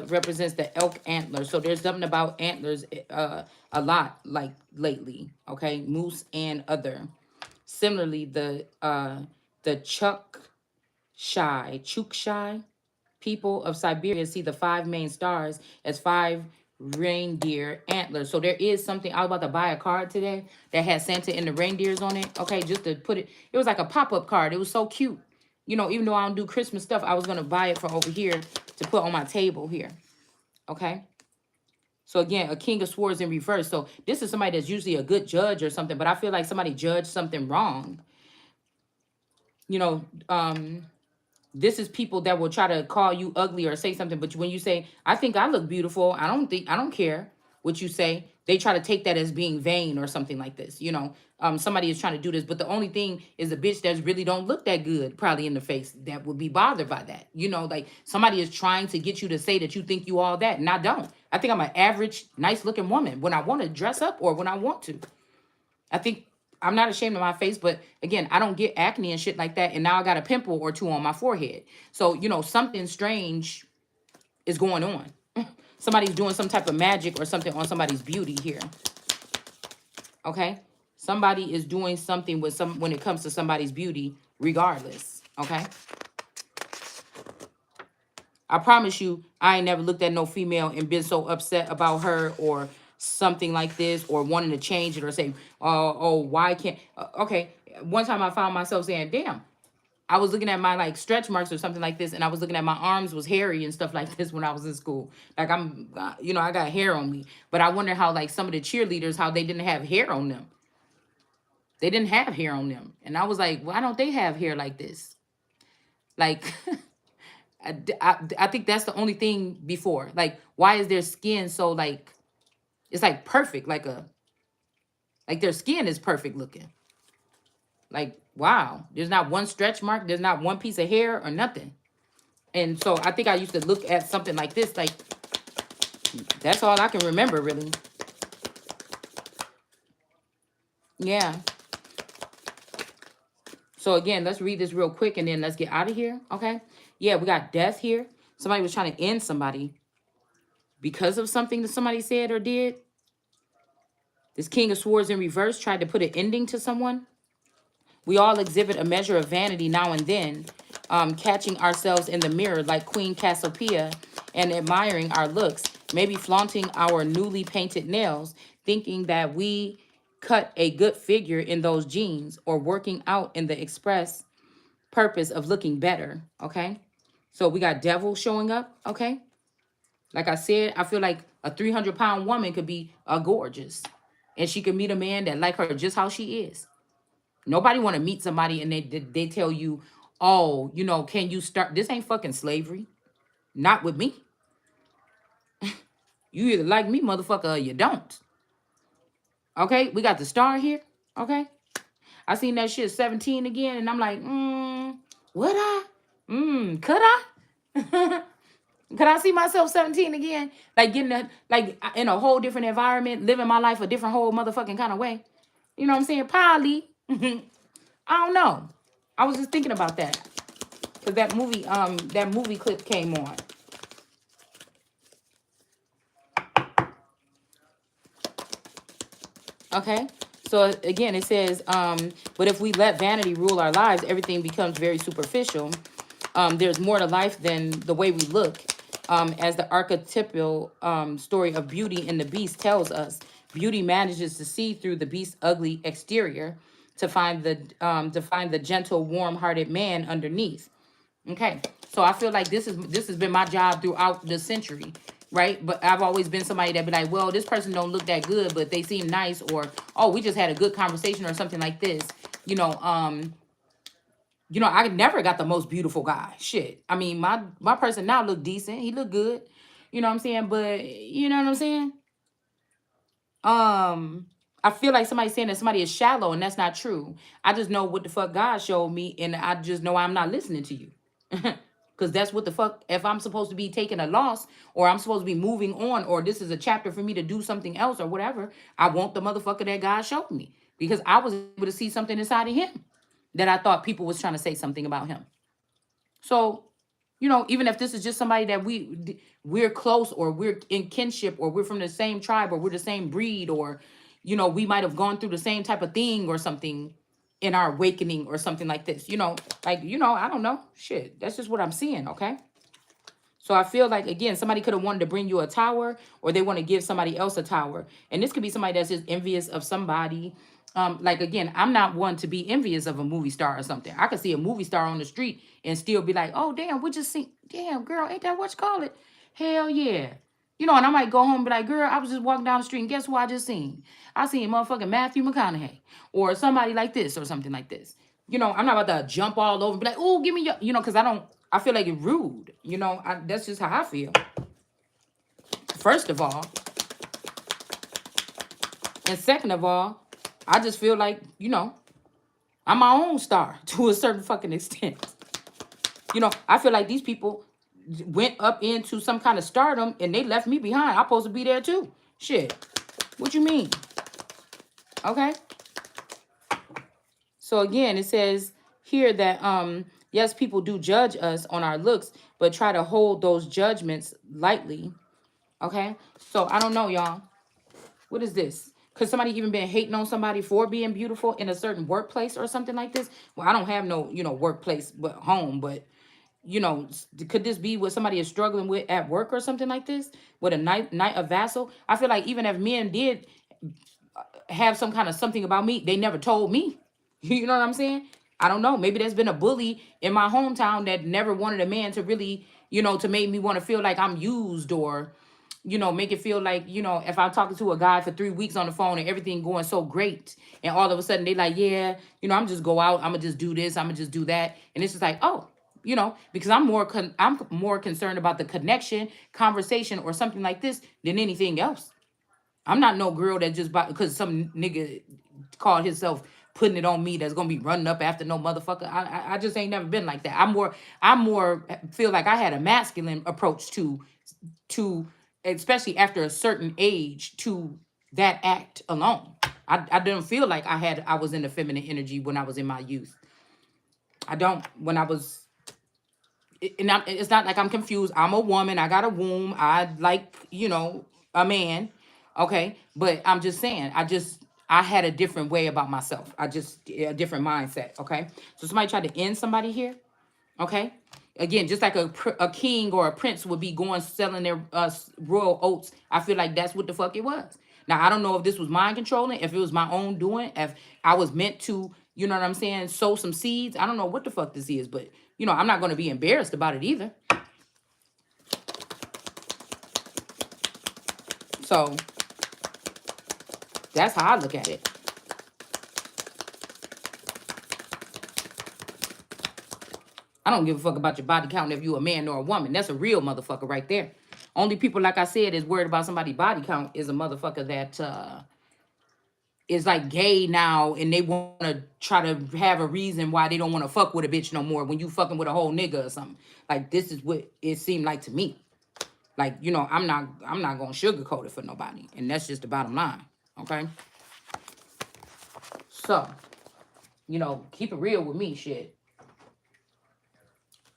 represents the elk antler. So there's something about antlers a lot, like lately, okay? Moose and other. Similarly, the Chukchi people of Siberia see the 5 main stars as 5 reindeer antlers. So there is something. I was about to buy a card today that had Santa and the reindeers on it. Okay, just to put it. It was like a pop-up card. It was so cute. You know, even though I don't do Christmas stuff, I was going to buy it from over here to put on my table here. Okay. So again, a King of Swords in reverse. So this is somebody that's usually a good judge or something, but I feel like somebody judged something wrong. You know, this is people that will try to call you ugly or say something, but when you say, I think I look beautiful, I don't care what you say, they try to take that as being vain or something like this. You know, somebody is trying to do this, but the only thing is a bitch that really don't look that good, probably in the face, that would be bothered by that. You know, like somebody is trying to get you to say that you think you all that, and I don't. I think I'm an average, nice looking woman when I want to dress up or when I want to. I think I'm not ashamed of my face, but again, I don't get acne and shit like that. And now I got a pimple or two on my forehead. So, you know, something strange is going on. Somebody's doing some type of magic or something on somebody's beauty here. Okay? Somebody is doing something with some when it comes to somebody's beauty, regardless. Okay? I promise you, I ain't never looked at no female and been so upset about her or something like this, or wanting to change it or say, oh, why can't, okay. One time I found myself saying, damn, I was looking at my like stretch marks or something like this, and I was looking at my arms was hairy and stuff like this when I was in school. Like I'm, you know, I got hair on me, but I wonder how like some of the cheerleaders, how they didn't have hair on them. They didn't have hair on them. And I was like, why don't they have hair like this? Like, I think that's the only thing before. Like, why is their skin so like, it's like perfect, like their skin is perfect looking. Like, wow, there's not one stretch mark, there's not one piece of hair or nothing. And so I think I used to look at something like this, like, that's all I can remember, really. Yeah. So again, let's read this real quick and then let's get out of here, okay? Yeah, we got death here. Somebody was trying to end somebody because of something that somebody said or did. This King of Swords in reverse tried to put an ending to someone. We all exhibit a measure of vanity now and then, catching ourselves in the mirror like Queen Cassiopeia and admiring our looks, maybe flaunting our newly painted nails, thinking that we cut a good figure in those jeans, or working out in the express purpose of looking better, okay? So we got devil showing up, okay? Like I said, I feel like a 300-pound woman could be gorgeous, and she could meet a man that like her just how she is. Nobody want to meet somebody and they tell you, oh, you know, can you start? This ain't fucking slavery. Not with me. You either like me, motherfucker, or you don't. Okay, we got the star here. Okay, I seen that shit 17 again, and I'm like, would I? Could I? Could I see myself 17 again? Like getting a, like in a whole different environment, living my life a different whole motherfucking kind of way. You know what I'm saying? Probably. I don't know. I was just thinking about that. Cause that movie clip came on. Okay. So again, it says, but if we let vanity rule our lives, everything becomes very superficial. There's more to life than the way we look. As the archetypal story of Beauty and the Beast tells us, Beauty manages to see through the beast's ugly exterior to find the gentle, warm-hearted man underneath. Okay, so I feel like this has been my job throughout the century, right? But I've always been somebody that be like, well, this person don't look that good, but they seem nice, or oh, we just had a good conversation or something like this. You know, I never got the most beautiful guy. Shit. I mean, my person now look decent. He look good. You know what I'm saying? But you know what I'm saying? I feel like somebody's saying that somebody is shallow, and that's not true. I just know what the fuck God showed me, and I just know I'm not listening to you. Because that's what the fuck, if I'm supposed to be taking a loss, or I'm supposed to be moving on, or this is a chapter for me to do something else or whatever, I want the motherfucker that God showed me. Because I was able to see something inside of him that I thought people was trying to say something about him. So, even if this is just somebody that we're close, or we're in kinship, or we're from the same tribe, or we're the same breed, or we might have gone through the same type of thing or something in our awakening or something like this, I don't know, shit, that's just what I'm seeing. Okay, so I feel like, again, somebody could have wanted to bring you a tower, or they want to give somebody else a tower. And this could be somebody that's just envious of somebody. Like, again, I'm not one to be envious of a movie star or something. I could see a movie star on the street and still be like, oh, damn, we just seen, damn, girl, ain't that what you call it? Hell yeah. And I might go home and be like, girl, I was just walking down the street and guess who I just seen? I seen motherfucking Matthew McConaughey, or somebody like this or something like this. I'm not about to jump all over and be like, oh, give me your, because I feel like it's rude. That's just how I feel. First of all. And second of all, I just feel like, I'm my own star to a certain fucking extent. I feel like these people went up into some kind of stardom and they left me behind. I'm supposed to be there too. Shit. What you mean? Okay. So again, it says here that yes, people do judge us on our looks, but try to hold those judgments lightly. Okay? So I don't know, y'all. What is this? Could somebody even been hating on somebody for being beautiful in a certain workplace or something like this? Well, I don't have no, workplace but home, but could this be what somebody is struggling with at work or something like this? With a night of vassal? I feel like even if men did have some kind of something about me, they never told me. You know what I'm saying? I don't know. Maybe there's been a bully in my hometown that never wanted a man to really, to make me want to feel like I'm used, or make it feel like, if I'm talking to a guy for 3 weeks on the phone and everything going so great, and all of a sudden they like, yeah, I'm just go out, I'm gonna just do this, I'm gonna just do that, and it's just like, oh, because I'm more concerned about the connection, conversation, or something like this than anything else. I'm not no girl that just because some nigga called himself putting it on me that's gonna be running up after no motherfucker. I just ain't never been like that. I'm more feel like I had a masculine approach to especially after a certain age to that act alone. I didn't feel like I was in the feminine energy when I was in my youth. I don't when I was and it's not like I'm confused. I'm a woman. I got a womb. I like, a man. Okay. But I'm just saying, I had a different way about myself. A different mindset. Okay. So somebody tried to end somebody here. Okay. Again, just like a king or a prince would be going selling their royal oats. I feel like that's what the fuck it was. Now, I don't know if this was mind controlling, if it was my own doing, if I was meant to, you know what I'm saying, sow some seeds. I don't know what the fuck this is, but, I'm not going to be embarrassed about it either. So that's how I look at it. I don't give a fuck about your body count if you a man or a woman. That's a real motherfucker right there. Only people, like I said, is worried about somebody's body count is a motherfucker that is like gay now, and they want to try to have a reason why they don't want to fuck with a bitch no more when you fucking with a whole nigga or something. Like, this is what it seemed like to me. Like, I'm not gonna sugarcoat it for nobody. And that's just the bottom line. Okay. So, keep it real with me, shit.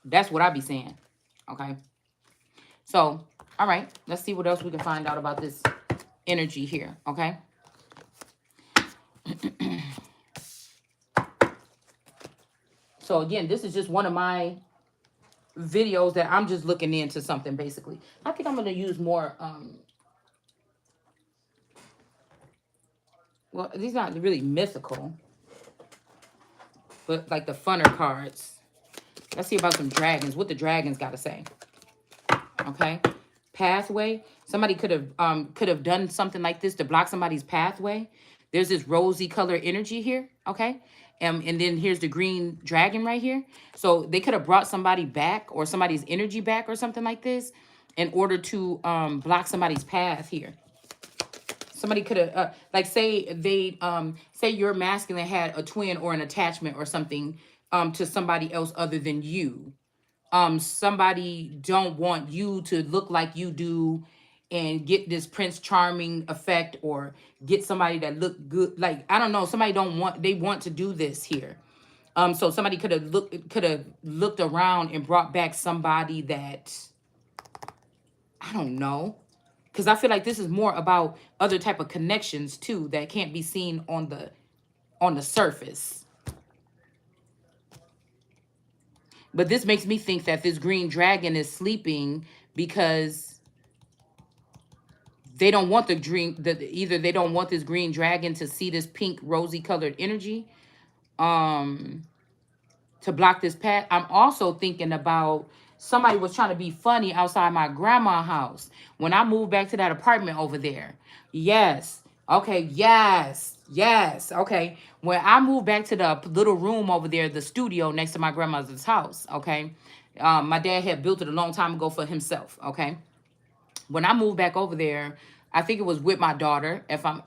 That's what I be saying. Okay. So, all right, let's see what else we can find out about this energy here. Okay. So again, this is just one of my videos that I'm just looking into something basically. I think I'm gonna use more well, these not really mythical, but like the funner cards. Let's see about some dragons. What the dragons gotta say. Okay. Pathway. Somebody could have done something like this to block somebody's pathway. There's this rosy color energy here. Okay. And then here's the green dragon right here. So they could have brought somebody back or somebody's energy back or something like this in order to block somebody's path here. Somebody could have like say your masculine had a twin or an attachment or something to somebody else other than you. Somebody don't want you to look like you do and get this Prince Charming effect, or get somebody that look good. Like, I don't know, somebody don't want, they want to do this here. So somebody could have looked around and brought back somebody that, I don't know, because I feel like this is more about other type of connections too that can't be seen on the surface. But this makes me think that this green dragon is sleeping because they don't want either they don't want this green dragon to see this pink rosy colored energy um to block this path. I'm also thinking about somebody was trying to be funny outside my grandma's house when I moved back to that apartment over there. Yes. Okay. Yes. Yes. Okay. When I moved back to the little room over there, the studio next to my grandmother's house. Okay. My dad had built it a long time ago for himself. Okay. When I moved back over there, I think it was with my daughter. If I'm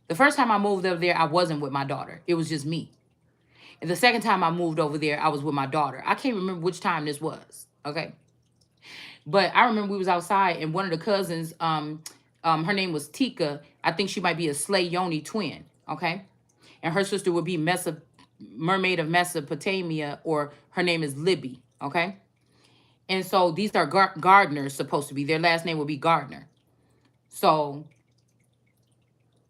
the first time I moved over there, I wasn't with my daughter. It was just me. And the second time I moved over there, I was with my daughter. I can't remember which time this was. Okay. But I remember we was outside and one of the cousins, her name was Tika. I think she might be a Slay Yoni twin. Okay. and her sister would be Mermaid of Mesopotamia, or her name is Libby. Okay, and so these are gardeners supposed to be. Their last name would be Gardner. So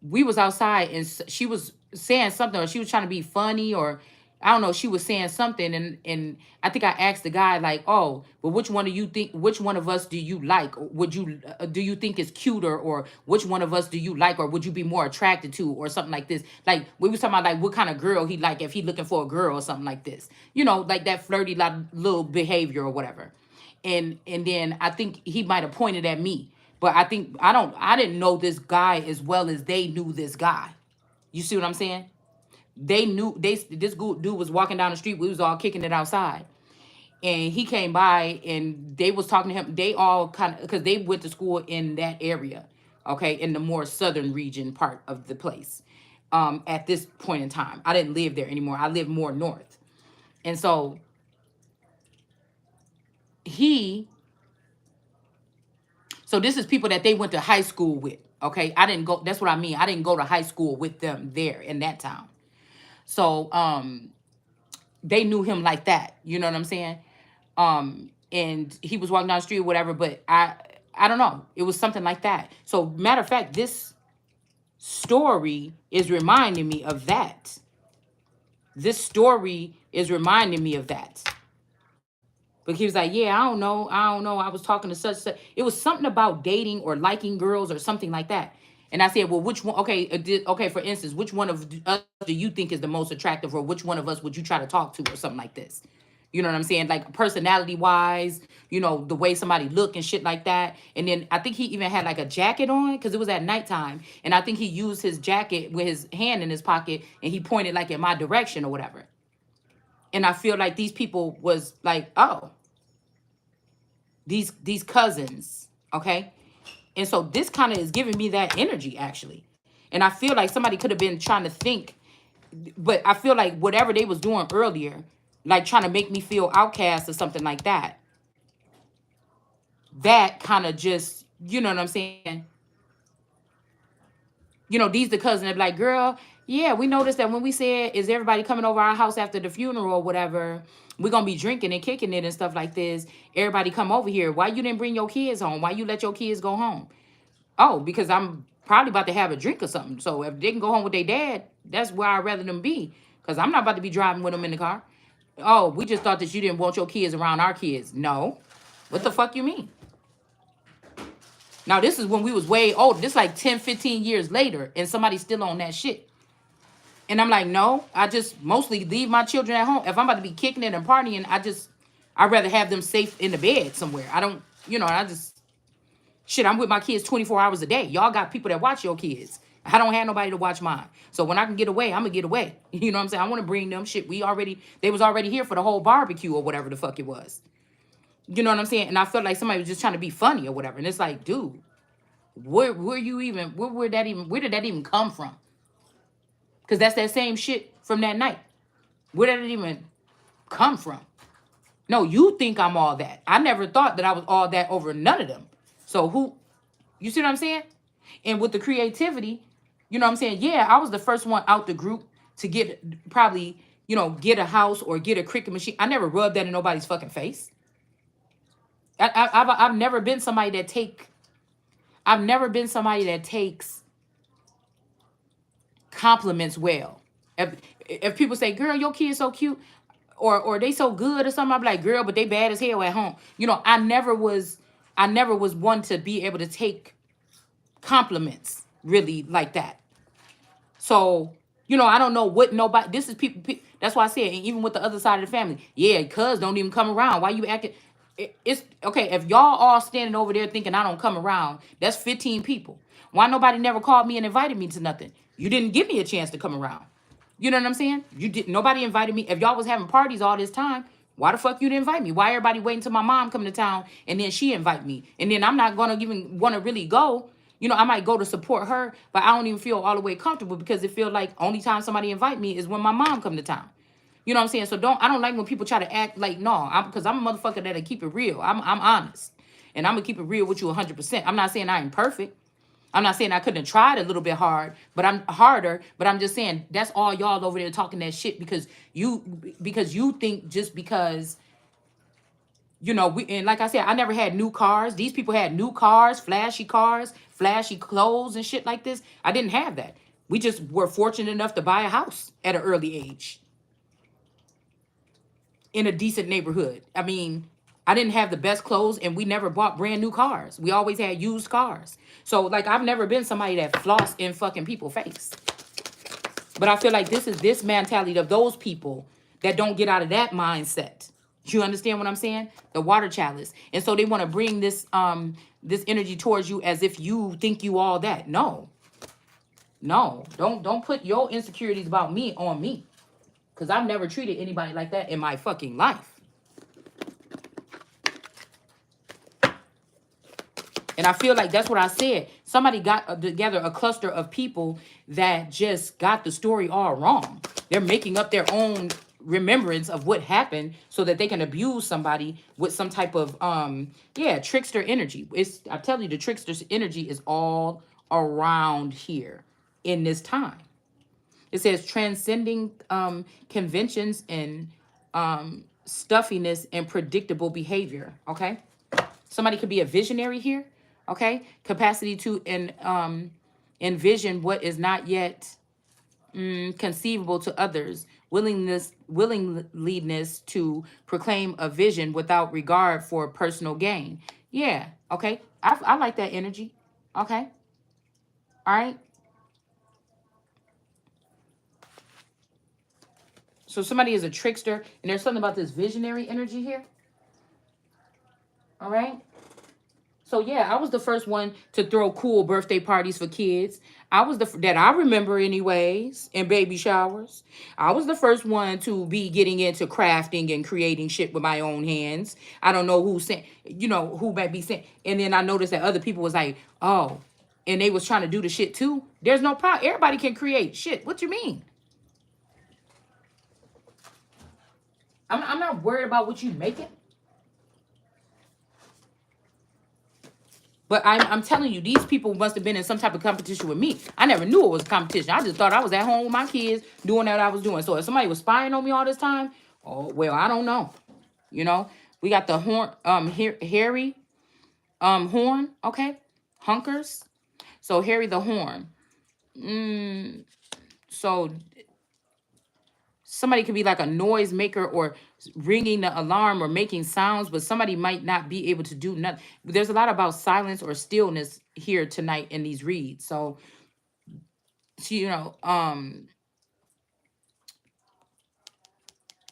we was outside and she was saying something, or she was trying to be funny, or I don't know, she was saying something, and I think I asked the guy like, "Oh, but which one of us do you like? Would you do you think is cuter, or which one of us do you like, or would you be more attracted to, or something like this?" Like we was talking about like what kind of girl he like, if he looking for a girl or something like this. Like that flirty little behavior or whatever. And then I think he might have pointed at me. But I didn't know this guy as well as they knew this guy. You see what I'm saying? They knew this dude was walking down the street. We was all kicking it outside. And he came by and they was talking to him. They all kind of, because they went to school in that area, okay, in the more southern region part of the place. At this point in time, I didn't live there anymore. I lived more north. And so he So this is people that they went to high school with. Okay. I didn't go, that's what I mean. I didn't go to high school with them there in that town. So they knew him like that. You know what I'm saying? And he was walking down the street or whatever, but I don't know. It was something like that. So matter of fact, this story is reminding me of that. This story is reminding me of that. But he was like, yeah, I don't know. I don't know. I was talking to such. It was something about dating or liking girls or something like that. And I said, well, which one? Okay, okay. For instance, which one of us do you think is the most attractive, or which one of us would you try to talk to, or something like this? You know what I'm saying? Like personality wise, the way somebody look and shit like that. And then I think he even had like a jacket on because it was at nighttime. And I think he used his jacket with his hand in his pocket and he pointed like in my direction or whatever. And I feel like these people was like, oh, these cousins, okay? And so this kind of is giving me that energy actually. And I feel like somebody could have been trying to think, but I feel like whatever they was doing earlier, like trying to make me feel outcast or something like that, that kind of just, you know what I'm saying? These the cousin that be like, girl, yeah, we noticed that when we said, is everybody coming over our house after the funeral or whatever, we're going to be drinking and kicking it and stuff like this. Everybody come over here. Why you didn't bring your kids home? Why you let your kids go home? Oh, because I'm probably about to have a drink or something. So if they can go home with their dad, that's where I'd rather them be. Because I'm not about to be driving with them in the car. Oh, we just thought that you didn't want your kids around our kids. No. What the fuck you mean? Now, this is when we was way old. This like 10, 15 years later, and somebody's still on that shit. And I'm like, no, I just mostly leave my children at home. If I'm about to be kicking it and partying, I'd rather have them safe in the bed somewhere. I don't, shit, I'm with my kids 24 hours a day. Y'all got people that watch your kids. I don't have nobody to watch mine. So when I can get away, I'm going to get away. You know what I'm saying? I want to bring them shit. They was already here for the whole barbecue or whatever the fuck it was. You know what I'm saying? And I felt like somebody was just trying to be funny or whatever. And it's like, dude, where did that even come from? Because that's that same shit from that night. Where did it even come from? No, you think I'm all that. I never thought that I was all that over none of them. So you see what I'm saying? And with the creativity, you know what I'm saying? Yeah, I was the first one out the group to probably get a house or get a cricket machine. I never rubbed that in nobody's fucking face. I've never been somebody that takes compliments well. If people say, girl, your kid's so cute, or they so good or something, I'm like, girl, but they bad as hell at home. I never was one to be able to take compliments really like that. So, I don't know what nobody, this is people, that's why I said, and even with the other side of the family, yeah, cuz don't even come around. Why you acting? It's okay, if y'all all standing over there thinking I don't come around, that's 15 people. Why nobody never called me and invited me to nothing? You didn't give me a chance to come around. You know what I'm saying? Nobody invited me. If y'all was having parties all this time, why the fuck you didn't invite me? Why everybody waiting till my mom come to town and then she invite me? And then I'm not gonna even want to really go. I might go to support her, but I don't even feel all the way comfortable because it feels like only time somebody invite me is when my mom come to town. You know what I'm saying? So I don't like when people try to act like, no, because I'm a motherfucker that'll keep it real. I'm honest. And I'm going to keep it real with you 100%. I'm not saying I ain't perfect. I'm not saying I couldn't have tried a little bit hard, but I'm harder. But I'm just saying that's all y'all over there talking that shit because you think just because we, and like I said, I never had new cars. These people had new cars, flashy clothes and shit like this. I didn't have that. We just were fortunate enough to buy a house at an early age in a decent neighborhood. I mean, I didn't have the best clothes and we never bought brand new cars. We always had used cars. So like I've never been somebody that flossed in fucking people's face. But I feel like this is this mentality of those people that don't get out of that mindset. You understand what I'm saying? The water chalice. And so they want to bring this energy towards you as if you think you all that. No. No. Don't put your insecurities about me on me. Because I've never treated anybody like that in my fucking life. And I feel like that's what I said. Somebody got together a cluster of people that just got the story all wrong. They're making up their own remembrance of what happened so that they can abuse somebody with some type of trickster energy. I tell you, the trickster's energy is all around here in this time. It says transcending conventions and stuffiness and predictable behavior. Okay. Somebody could be a visionary here. Okay. Capacity to envision what is not yet conceivable to others. Willingness to proclaim a vision without regard for personal gain. Yeah. Okay. I like that energy. Okay. All right. So somebody is a trickster, and there's something about this visionary energy here. All right. So yeah, I was the first one to throw cool birthday parties for kids. I was that I remember anyways, and baby showers. I was the first one to be getting into crafting and creating shit with my own hands. I don't know who sent, who might be sent. And then I noticed that other people was like, oh, and they was trying to do the shit too. There's no problem. Everybody can create shit. What you mean? I'm not worried about what you making. But I'm telling you, these people must have been in some type of competition with me. I never knew it was a competition. I just thought I was at home with my kids doing what I was doing. So if somebody was spying on me all this time, oh, well, I don't know. We got the horn, Harry, horn, okay? Hunkers. So Harry the horn. So somebody could be like a noise maker or ringing the alarm or making sounds, but somebody might not be able to do nothing. There's a lot about silence or stillness here tonight in these reads. So,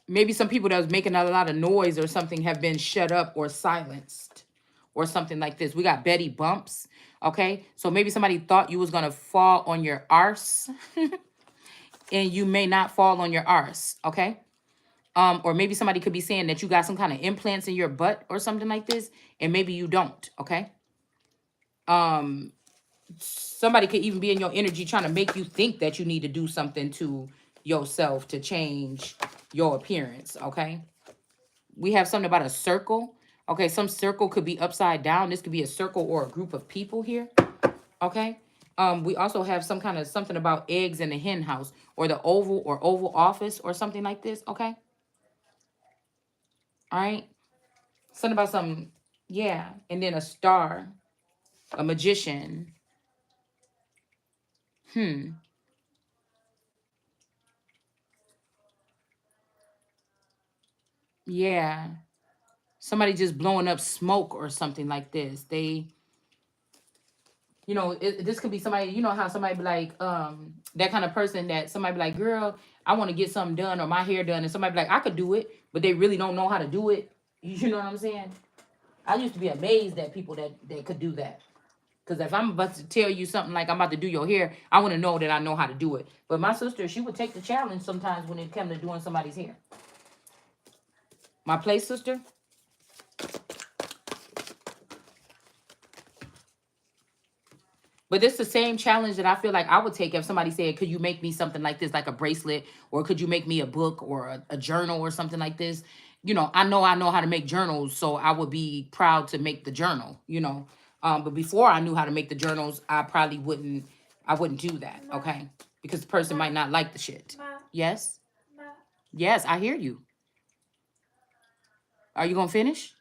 maybe some people that was making a lot of noise or something have been shut up or silenced or something like this. We got Betty Bumps. Okay. So maybe somebody thought you was going to fall on your arse and you may not fall on your arse. Okay. Or maybe somebody could be saying that you got some kind of implants in your butt or something like this, and maybe you don't, okay? Somebody could even be in your energy trying to make you think that you need to do something to yourself to change your appearance, okay? We have something about a circle. Okay, some circle could be upside down. This could be a circle or a group of people here, okay? We also have something about eggs in the hen house or the oval office or something like this, okay? All right. Something about some, yeah. And then a star, a magician. Yeah. Somebody just blowing up smoke or something like this. This could be somebody, how somebody be like, that kind of person that somebody be like, girl, I want to get something done or my hair done. And somebody be like, I could do it, but they really don't know how to do it. You know what I'm saying? I used to be amazed at people that could do that. Because if I'm about to tell you something like I'm about to do your hair, I want to know that I know how to do it. But my sister, she would take the challenge sometimes when it came to doing somebody's hair. My play sister. But it's the same challenge that I feel like I would take if somebody said, could you make me something like this, like a bracelet? Or could you make me a book or a journal or something like this? I know how to make journals, so I would be proud to make the journal, But before I knew how to make the journals, I probably wouldn't. I wouldn't do that. Okay, because the person might not like the shit. Yes. Yes, I hear you. Are you gonna finish?